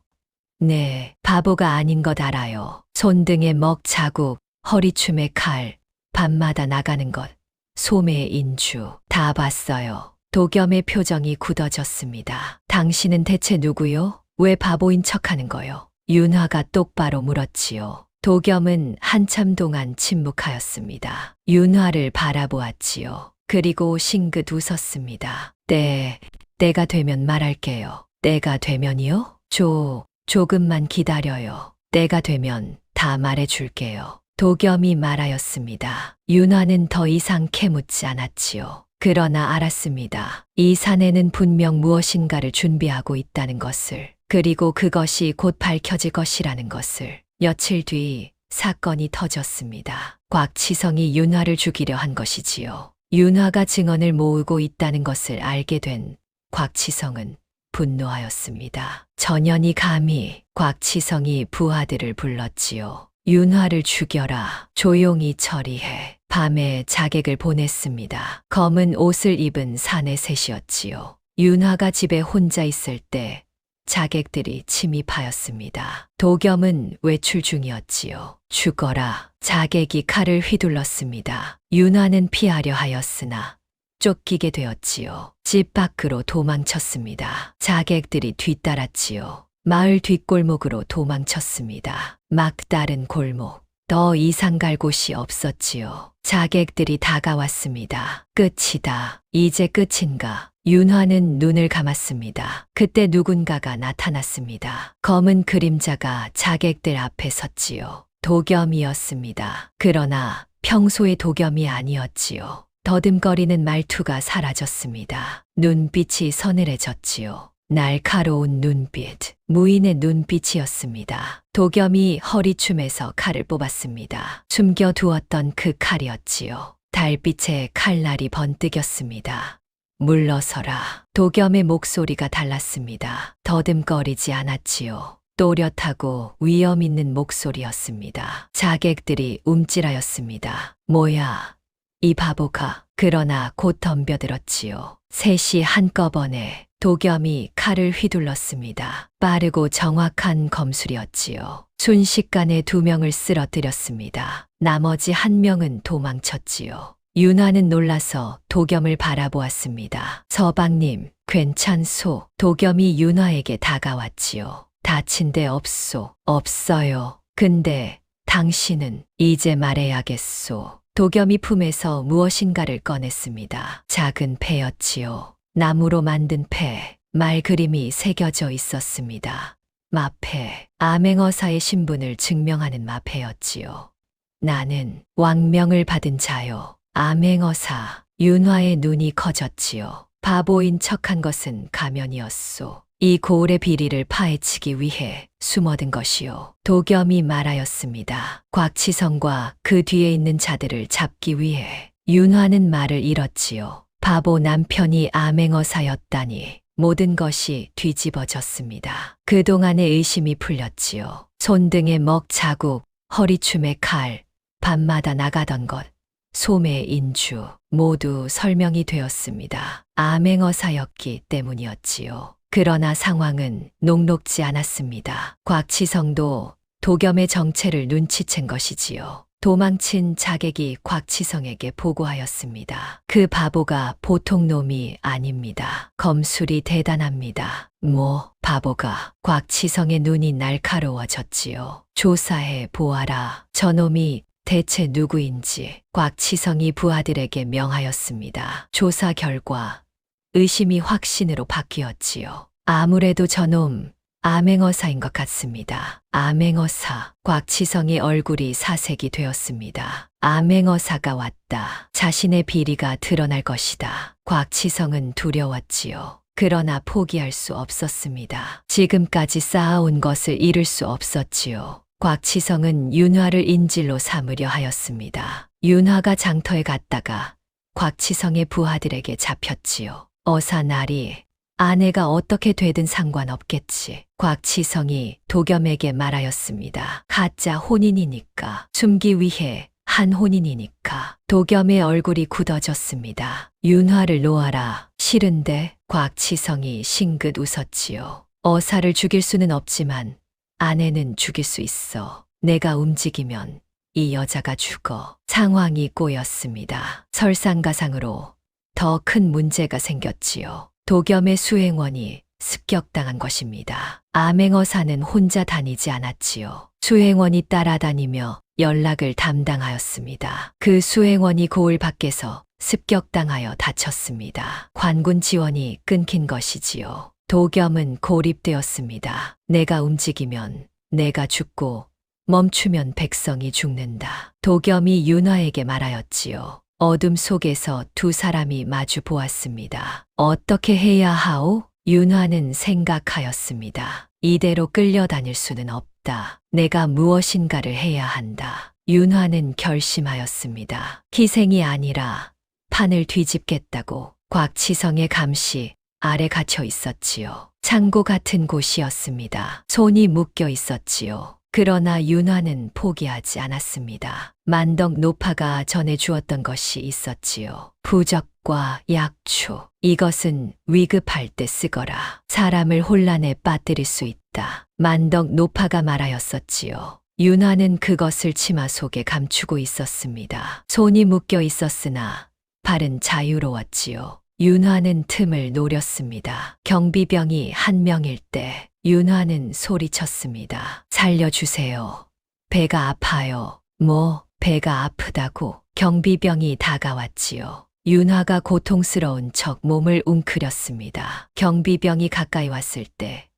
[SPEAKER 2] 네, 바보가 아닌 것 알아요. 손등에 먹 자국, 허리춤에 칼, 밤마다 나가는 것, 소매의 인주, 다 봤어요. 도겸의 표정이 굳어졌습니다. 당신은 대체 누구요? 왜 바보인 척하는 거요? 윤화가 똑바로 물었지요. 도겸은 한참 동안 침묵하였습니다. 윤화를 바라보았지요. 그리고 싱긋 웃었습니다. 때가 되면 말할게요. 때가 되면이요? 조금만 기다려요. 때가 되면 다 말해줄게요. 도겸이 말하였습니다. 윤화는 더 이상 캐묻지 않았지요. 그러나 알았습니다. 이 사내는 분명 무엇인가를 준비하고 있다는 것을, 그리고 그것이 곧 밝혀질 것이라는 것을. 며칠 뒤 사건이 터졌습니다. 곽치성이 윤화를 죽이려 한 것이지요. 윤화가 증언을 모으고 있다는 것을 알게 된 곽치성은 분노하였습니다. 전현이 감히. 곽치성이 부하들을 불렀지요. 윤화를 죽여라. 조용히 처리해. 밤에 자객을 보냈습니다. 검은 옷을 입은 사내 셋이었지요. 윤화가 집에 혼자 있을 때 자객들이 침입하였습니다. 도겸은 외출 중이었지요. 죽어라. 자객이 칼을 휘둘렀습니다. 윤화는 피하려 하였으나 쫓기게 되었지요. 집 밖으로 도망쳤습니다. 자객들이 뒤따랐지요. 마을 뒷골목으로 도망쳤습니다. 막다른 골목. 더 이상 갈 곳이 없었지요. 자객들이 다가왔습니다. 끝이다. 이제 끝인가? 윤화는 눈을 감았습니다. 그때 누군가가 나타났습니다. 검은 그림자가 자객들 앞에 섰지요. 도겸이었습니다. 그러나 평소의 도겸이 아니었지요. 더듬거리는 말투가 사라졌습니다. 눈빛이 서늘해졌지요. 날카로운 눈빛, 무인의 눈빛이었습니다. 도겸이 허리춤에서 칼을 뽑았습니다. 숨겨두었던 그 칼이었지요. 달빛에 칼날이 번뜩였습니다. 물러서라. 도겸의 목소리가 달랐습니다. 더듬거리지 않았지요. 또렷하고 위험 있는 목소리였습니다. 자객들이 움찔하였습니다. 뭐야, 이 바보가. 그러나 곧 덤벼들었지요. 셋이 한꺼번에 도겸이 칼을 휘둘렀습니다. 빠르고 정확한 검술이었지요. 순식간에 2명을 쓰러뜨렸습니다. 나머지 1명은 도망쳤지요. 윤화는 놀라서 도겸을 바라보았습니다. 서방님, 괜찮소? 도겸이 윤화에게 다가왔지요. 다친 데 없소? 없어요. 근데 당신은 이제 말해야겠소. 도겸이 품에서 무엇인가를 꺼냈습니다. 작은 패였지요. 나무로 만든 패, 말 그림이 새겨져 있었습니다. 마패, 암행어사의 신분을 증명하는 마패였지요. 나는 왕명을 받은 자요. 암행어사. 윤화의 눈이 커졌지요. 바보인 척한 것은 가면이었소. 이 고을의 비리를 파헤치기 위해 숨어든 것이요. 도겸이 말하였습니다. 곽치성과 그 뒤에 있는 자들을 잡기 위해. 윤화는 말을 잃었지요. 바보 남편이 암행어사였다니. 모든 것이 뒤집어졌습니다. 그동안의 의심이 풀렸지요. 손등에 먹 자국, 허리춤에 칼, 밤마다 나가던 것, 소매 인주, 모두 설명이 되었습니다. 암행어사였기 때문이었지요. 그러나 상황은 녹록지 않았습니다. 곽치성도 도겸의 정체를 눈치챈 것이지요. 도망친 자객이 곽치성에게 보고하였습니다. 그 바보가 보통 놈이 아닙니다. 검술이 대단합니다. 뭐, 바보가. 곽치성의 눈이 날카로워졌지요. 조사해 보아라. 저놈이 대체 누구인지. 곽치성이 부하들에게 명하였습니다. 조사 결과 의심이 확신으로 바뀌었지요. 아무래도 저놈 암행어사인 것 같습니다. 암행어사. 곽치성의 얼굴이 사색이 되었습니다. 암행어사가 왔다. 자신의 비리가 드러날 것이다. 곽치성은 두려웠지요. 그러나 포기할 수 없었습니다. 지금까지 쌓아온 것을 잃을 수 없었지요. 곽치성은 윤화를 인질로 삼으려 하였습니다. 윤화가 장터에 갔다가 곽치성의 부하들에게 잡혔지요. 어사나리, 아내가 어떻게 되든 상관없겠지. 곽치성이 도겸에게 말하였습니다. 가짜 혼인이니까. 숨기 위해 한 혼인이니까. 도겸의 얼굴이 굳어졌습니다. 윤화를 놓아라. 싫은데. 곽치성이 싱긋 웃었지요. 어사를 죽일 수는 없지만 아내는 죽일 수 있어. 내가 움직이면 이 여자가 죽어. 상황이 꼬였습니다. 설상가상으로 더 큰 문제가 생겼지요. 도겸의 수행원이 습격당한 것입니다. 암행어사는 혼자 다니지 않았지요. 수행원이 따라다니며 연락을 담당하였습니다. 그 수행원이 고을 밖에서 습격당하여 다쳤습니다. 관군 지원이 끊긴 것이지요. 도겸은 고립되었습니다. 내가 움직이면 내가 죽고 멈추면 백성이 죽는다. 도겸이 윤화에게 말하였지요. 어둠 속에서 2 사람이 마주 보았습니다. 어떻게 해야 하오? 윤화는 생각하였습니다. 이대로 끌려다닐 수는 없다. 내가 무엇인가를 해야 한다. 윤화는 결심하였습니다. 희생이 아니라 판을 뒤집겠다고. 곽치성의 감시 아래 갇혀 있었지요. 창고 같은 곳이었습니다. 손이 묶여 있었지요. 그러나 윤화는 포기하지 않았습니다. 만덕 노파가 전해 주었던 것이 있었지요. 부적과 약초. 이것은 위급할 때 쓰거라. 사람을 혼란에 빠뜨릴 수 있다. 만덕 노파가 말하였었지요. 윤화는 그것을 치마 속에 감추고 있었습니다. 손이 묶여 있었으나 발은 자유로웠지요. 윤화는 틈을 노렸습니다. 경비병이 한 명일 때 윤화는 소리쳤습니다. 살려주세요. 배가 아파요. 뭐, 배가 아프다고. 경비병이 다가왔지요. 윤화가 고통스러운 척 몸을 웅크렸습니다. 경비병이 가까이 왔을 때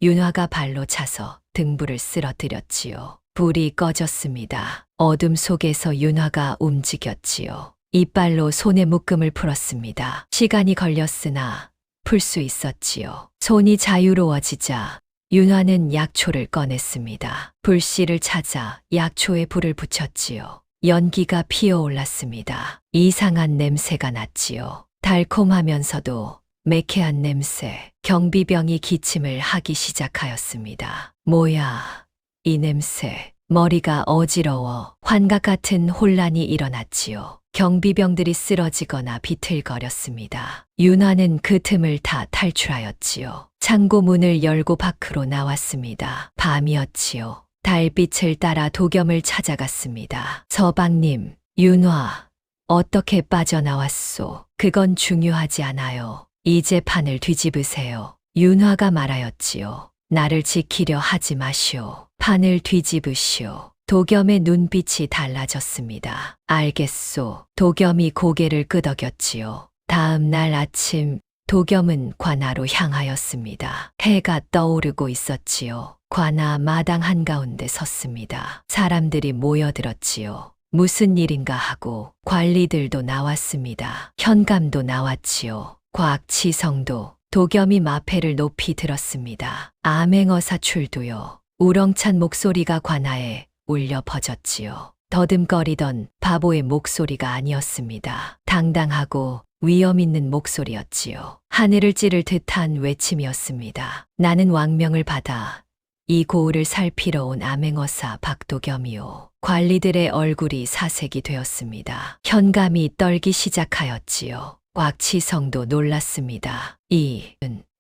[SPEAKER 2] 윤화가 발로 차서 등불을 쓰러뜨렸지요. 불이 꺼졌습니다. 어둠 속에서 윤화가 움직였지요. 이빨로 손의 묶음을 풀었습니다. 시간이 걸렸으나 풀 수 있었지요. 손이 자유로워지자 윤화는 약초를 꺼냈습니다. 불씨를 찾아 약초에 불을 붙였지요. 연기가 피어올랐습니다. 이상한 냄새가 났지요. 달콤하면서도 매캐한 냄새. 경비병이 기침을 하기 시작하였습니다. 뭐야, 이 냄새. 머리가 어지러워 환각 같은 혼란이 일어났지요. 경비병들이 쓰러지거나 비틀거렸습니다. 윤화는 그 틈을 타 탈출하였지요. 창고 문을 열고 밖으로 나왔습니다. 밤이었지요. 달빛을 따라 도겸을 찾아갔습니다. 서방님, 윤화, 어떻게 빠져나왔소? 그건 중요하지 않아요. 이제 판을 뒤집으세요. 윤화가 말하였지요. 나를 지키려 하지 마시오. 판을 뒤집으시오. 도겸의 눈빛이 달라졌습니다. 알겠소. 도겸이 고개를 끄덕였지요. 다음 날 아침 도겸은 관아로 향하였습니다. 해가 떠오르고 있었지요. 관아 마당 한가운데 섰습니다. 사람들이 모여들었지요. 무슨 일인가 하고 관리들도 나왔습니다. 현감도 나왔지요. 곽치성도. 도겸이 마패를 높이 들었습니다. 암행어사 출두요. 우렁찬 목소리가 관아에 울려 퍼졌지요. 더듬거리던 바보의 목소리가 아니었습니다. 당당하고 위엄 있는 목소리였지요. 하늘을 찌를 듯한 외침이었습니다. 나는 왕명을 받아 이 고을을 살피러 온 암행어사 박도겸이요. 관리들의 얼굴이 사색이 되었습니다. 현감이 떨기 시작하였지요. 곽치성도 놀랐습니다.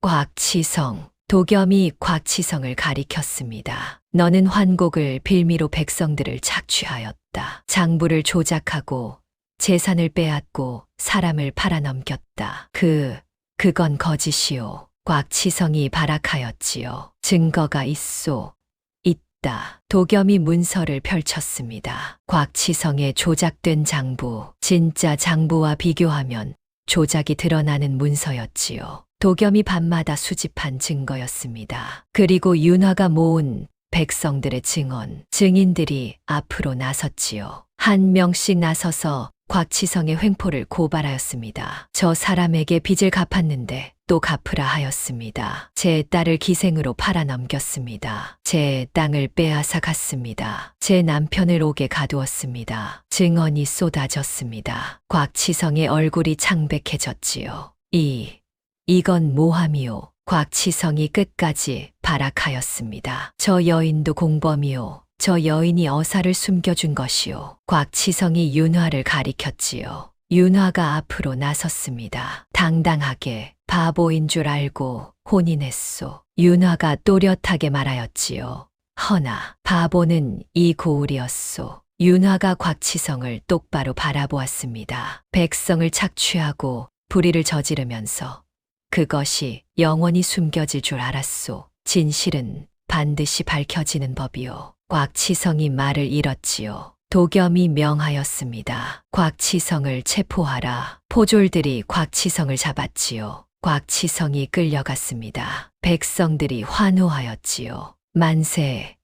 [SPEAKER 2] 곽치성. 도겸이 곽치성을 가리켰습니다. 너는 환곡을 빌미로 백성들을 착취하였다. 장부를 조작하고 재산을 빼앗고 사람을 팔아넘겼다. 그건 거짓이오. 곽치성이 발악하였지요. 증거가 있소. 있다. 도겸이 문서를 펼쳤습니다. 곽치성의 조작된 장부, 진짜 장부와 비교하면 조작이 드러나는 문서였지요. 도겸이 밤마다 수집한 증거였습니다. 그리고 윤화가 모은 백성들의 증언, 증인들이 앞으로 나섰지요. 한 명씩 나서서 곽치성의 횡포를 고발하였습니다. 저 사람에게 빚을 갚았는데 또 갚으라 하였습니다. 제 딸을 기생으로 팔아넘겼습니다. 제 땅을 빼앗아 갔습니다. 제 남편을 옥에 가두었습니다. 증언이 쏟아졌습니다. 곽치성의 얼굴이 창백해졌지요. 이건 모함이요. 곽치성이 끝까지 발악하였습니다. 저 여인도 공범이요. 저 여인이 어사를 숨겨준 것이요. 곽치성이 윤화를 가리켰지요. 윤화가 앞으로 나섰습니다. 당당하게 바보인 줄 알고 혼인했소. 윤화가 또렷하게 말하였지요. 허나 바보는 이 고을이었소. 윤화가 곽치성을 똑바로 바라보았습니다. 백성을 착취하고 불의를 저지르면서 그것이 영원히 숨겨질 줄 알았소. 진실은 반드시 밝혀지는 법이요. 곽치성이 말을 잃었지요. 도겸이 명하였습니다. 곽치성을 체포하라. 포졸들이 곽치성을 잡았지요. 곽치성이 끌려갔습니다. 백성들이 환호하였지요. 만세!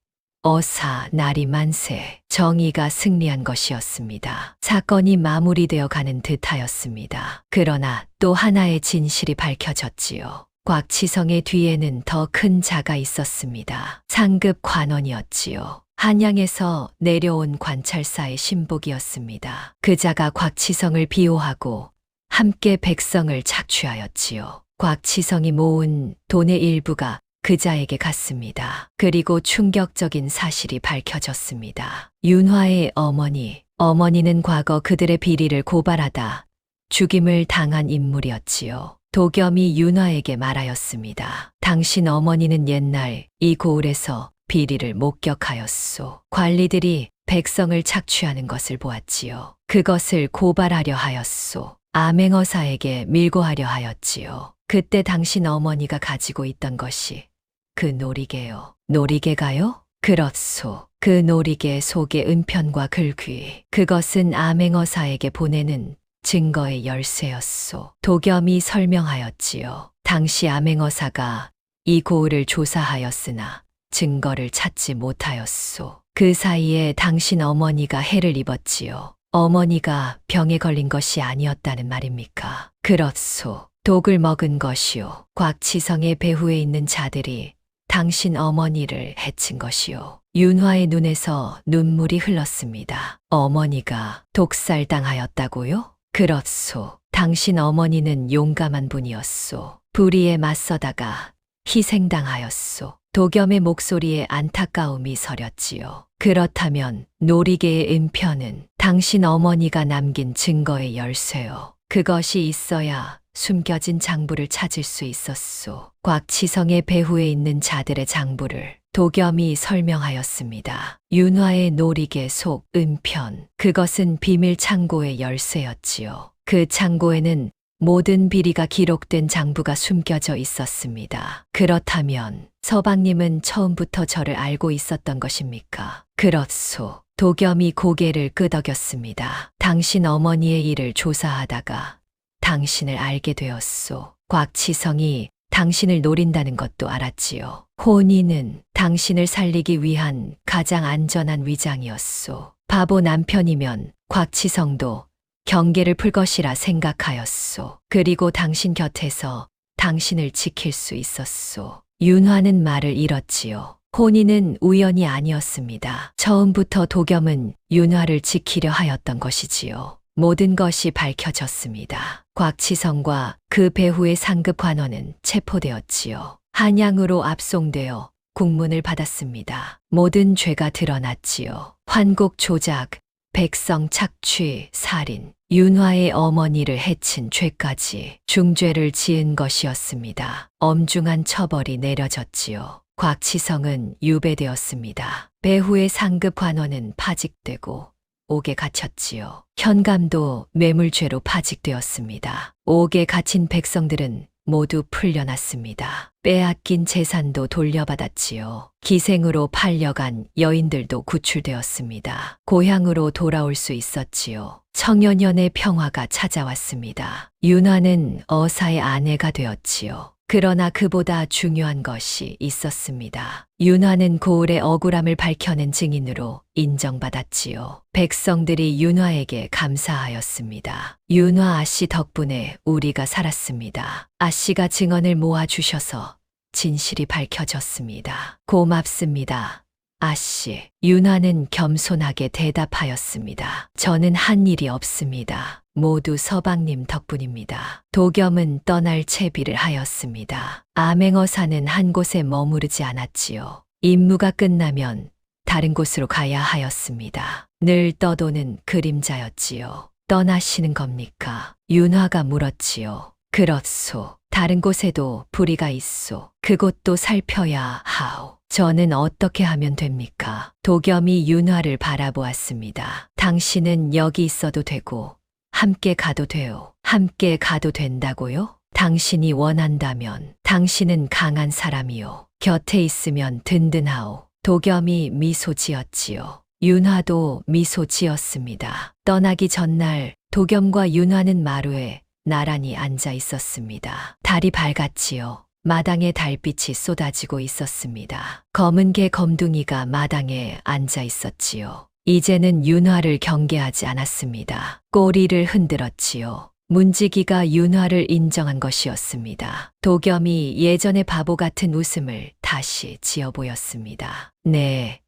[SPEAKER 2] 어사 나리 만세. 정의가 승리한 것이었습니다. 사건이 마무리되어 가는 듯하였습니다. 그러나 또 하나의 진실이 밝혀졌지요. 곽치성의 뒤에는 더 큰 자가 있었습니다. 상급 관원이었지요. 한양에서 내려온 관찰사의 신복이었습니다. 그 자가 곽치성을 비호하고 함께 백성을 착취하였지요. 곽치성이 모은 돈의 일부가 그 자에게 갔습니다. 그리고 충격적인 사실이 밝혀졌습니다. 윤화의 어머니는 과거 그들의 비리를 고발하다 죽임을 당한 인물이었지요. 도겸이 윤화에게 말하였습니다. 당신 어머니는 옛날 이 고을에서 비리를 목격하였소. 관리들이 백성을 착취하는 것을 보았지요. 그것을 고발하려 하였소. 암행어사에게 밀고 하려 하였지요. 그때 당신 어머니가 가지고 있던 것이 그 놀이개요. 놀이개가요? 그렇소. 그 놀이개 속의 은편과 글귀. 그것은 암행어사에게 보내는 증거의 열쇠였소. 도겸이 설명하였지요. 당시 암행어사가 이 고을을 조사하였으나 증거를 찾지 못하였소. 그 사이에 당신 어머니가 해를 입었지요. 어머니가 병에 걸린 것이 아니었다는 말입니까? 그렇소. 독을 먹은 것이요. 곽치성의 배후에 있는 자들이 당신 어머니를 해친 것이요. 윤화의 눈에서 눈물이 흘렀습니다. 어머니가 독살당하였다고요? 그렇소. 당신 어머니는 용감한 분이었소. 불의에 맞서다가 희생당하였소. 도겸의 목소리에 안타까움이 서렸지요. 그렇다면 놀이개의 은편은 당신 어머니가 남긴 증거의 열쇠요. 그것이 있어야 숨겨진 장부를 찾을 수 있었소. 곽치성의 배후에 있는 자들의 장부를 도겸이 설명하였습니다. 윤화의 놀이개 속 은편. 그것은 비밀 창고의 열쇠였지요. 그 창고에는 모든 비리가 기록된 장부가 숨겨져 있었습니다. 그렇다면 서방님은 처음부터 저를 알고 있었던 것입니까? 그렇소. 도겸이 고개를 끄덕였습니다. 당신 어머니의 일을 조사하다가 당신을 알게 되었소. 곽치성이 당신을 노린다는 것도 알았지요. 혼인은 당신을 살리기 위한 가장 안전한 위장이었소. 바보 남편이면 곽치성도 경계를 풀 것이라 생각하였소. 그리고 당신 곁에서 당신을 지킬 수 있었소. 윤화는 말을 잃었지요. 혼인은 우연이 아니었습니다. 처음부터 도겸은 윤화를 지키려 하였던 것이지요. 모든 것이 밝혀졌습니다. 곽치성과 그 배후의 상급 관원은 체포되었지요. 한양으로 압송되어 국문을 받았습니다. 모든 죄가 드러났지요. 환곡 조작, 백성 착취, 살인, 윤화의 어머니를 해친 죄까지 중죄를 지은 것이었습니다. 엄중한 처벌이 내려졌지요. 곽치성은 유배되었습니다. 배후의 상급 관원은 파직되고 옥에 갇혔지요. 현감도 매물죄로 파직되었습니다. 옥에 갇힌 백성들은 모두 풀려났습니다. 빼앗긴 재산도 돌려받았지요. 기생으로 팔려간 여인들도 구출되었습니다. 고향으로 돌아올 수 있었지요. 청년연의 평화가 찾아왔습니다. 윤화는 어사의 아내가 되었지요. 그러나 그보다 중요한 것이 있었습니다. 윤화는 고을의 억울함을 밝혀낸 증인으로 인정받았지요. 백성들이 윤화에게 감사하였습니다. 윤화 아씨 덕분에 우리가 살았습니다. 아씨가 증언을 모아주셔서 진실이 밝혀졌습니다. 고맙습니다. 아씨. 윤화는 겸손하게 대답하였습니다. 저는 한 일이 없습니다. 모두 서방님 덕분입니다. 도겸은 떠날 채비를 하였습니다. 암행어사는 한 곳에 머무르지 않았지요. 임무가 끝나면 다른 곳으로 가야 하였습니다. 늘 떠도는 그림자였지요. 떠나시는 겁니까? 윤화가 물었지요. 그렇소. 다른 곳에도 불의가 있소. 그곳도 살펴야 하오. 저는 어떻게 하면 됩니까? 도겸이 윤화를 바라보았습니다. 당신은 여기 있어도 되고 함께 가도 돼요. 함께 가도 된다고요? 당신이 원한다면. 당신은 강한 사람이요. 곁에 있으면 든든하오. 도겸이 미소 지었지요. 윤화도 미소 지었습니다. 떠나기 전날 도겸과 윤화는 마루에 나란히 앉아 있었습니다. 달이 밝았지요. 마당에 달빛이 쏟아지고 있었습니다. 검은 개 검둥이가 마당에 앉아 있었지요. 이제는 윤화를 경계하지 않았습니다. 꼬리를 흔들었지요. 문지기가 윤화를 인정한 것이었습니다. 도겸이 예전의 바보 같은 웃음을 다시 지어 보였습니다. 네,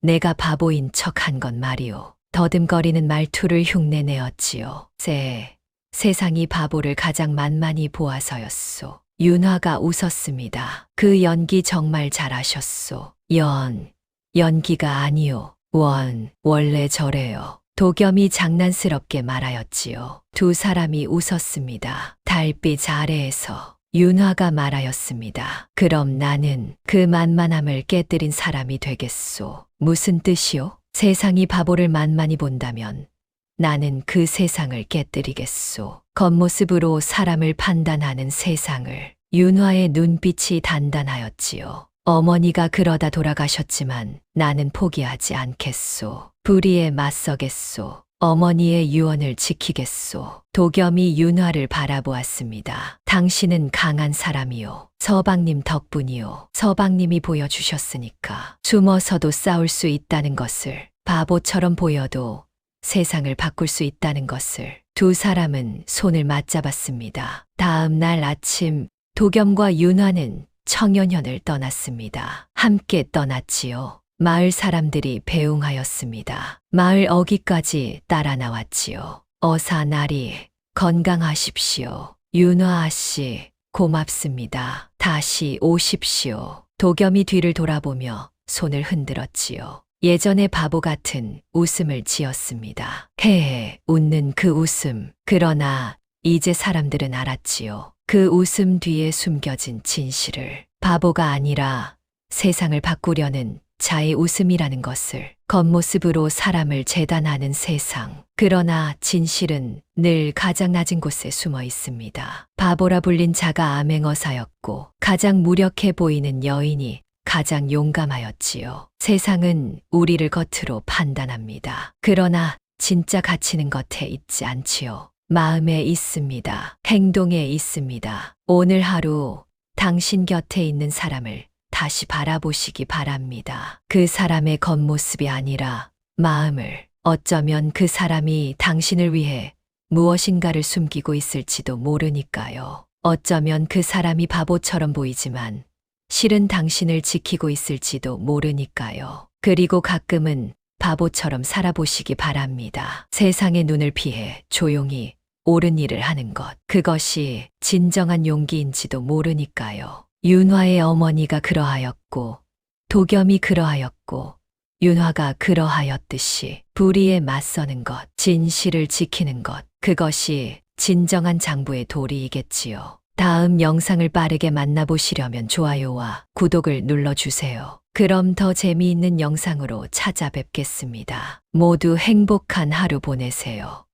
[SPEAKER 2] 내가 바보인 척한 건 말이오. 더듬거리는 말투를 흉내내었지요. 세상이 바보를 가장 만만히 보아서였소. 윤화가 웃었습니다. 그 연기 정말 잘하셨소. 연기가 아니오. 원래 저래요. 도겸이 장난스럽게 말하였지요. 두 사람이 웃었습니다. 달빛 아래에서 윤화가 말하였습니다. 그럼 나는 그 만만함을 깨뜨린 사람이 되겠소. 무슨 뜻이오? 세상이 바보를 만만히 본다면 나는 그 세상을 깨뜨리겠소. 겉모습으로 사람을 판단하는 세상을. 윤화의 눈빛이 단단하였지요. 어머니가 그러다 돌아가셨지만 나는 포기하지 않겠소. 불의에 맞서겠소. 어머니의 유언을 지키겠소. 도겸이 윤화를 바라보았습니다. 당신은 강한 사람이요. 서방님 덕분이요. 서방님이 보여주셨으니까 숨어서도 싸울 수 있다는 것을, 바보처럼 보여도 세상을 바꿀 수 있다는 것을. 두 사람은 손을 맞잡았습니다. 다음 날 아침 도겸과 윤화는 청년현을 떠났습니다. 함께 떠났지요. 마을 사람들이 배웅하였습니다. 마을 어귀까지 따라 나왔지요. 어사나리 건강하십시오. 윤화 아씨 고맙습니다. 다시 오십시오. 도겸이 뒤를 돌아보며 손을 흔들었지요. 예전의 바보 같은 웃음을 지었습니다. 헤헤 웃는 그 웃음. 그러나 이제 사람들은 알았지요. 그 웃음 뒤에 숨겨진 진실을. 바보가 아니라 세상을 바꾸려는 자의 웃음이라는 것을. 겉모습으로 사람을 재단하는 세상. 그러나 진실은 늘 가장 낮은 곳에 숨어 있습니다. 바보라 불린 자가 암행어사였고 가장 무력해 보이는 여인이 가장 용감하였지요. 세상은 우리를 겉으로 판단합니다. 그러나 진짜 가치는 겉에 있지 않지요. 마음에 있습니다. 행동에 있습니다. 오늘 하루 당신 곁에 있는 사람을 다시 바라보시기 바랍니다. 그 사람의 겉모습이 아니라 마음을. 어쩌면 그 사람이 당신을 위해 무엇인가를 숨기고 있을지도 모르니까요. 어쩌면 그 사람이 바보처럼 보이지만 실은 당신을 지키고 있을지도 모르니까요. 그리고 가끔은 바보처럼 살아보시기 바랍니다. 세상의 눈을 피해 조용히 옳은 일을 하는 것. 그것이 진정한 용기인지도 모르니까요. 윤화의 어머니가 그러하였고 도겸이 그러하였고 윤화가 그러하였듯이 불의에 맞서는 것, 진실을 지키는 것. 그것이 진정한 장부의 도리이겠지요. 다음 영상을 빠르게 만나보시려면 좋아요와 구독을 눌러주세요. 그럼 더 재미있는 영상으로 찾아뵙겠습니다. 모두 행복한 하루 보내세요.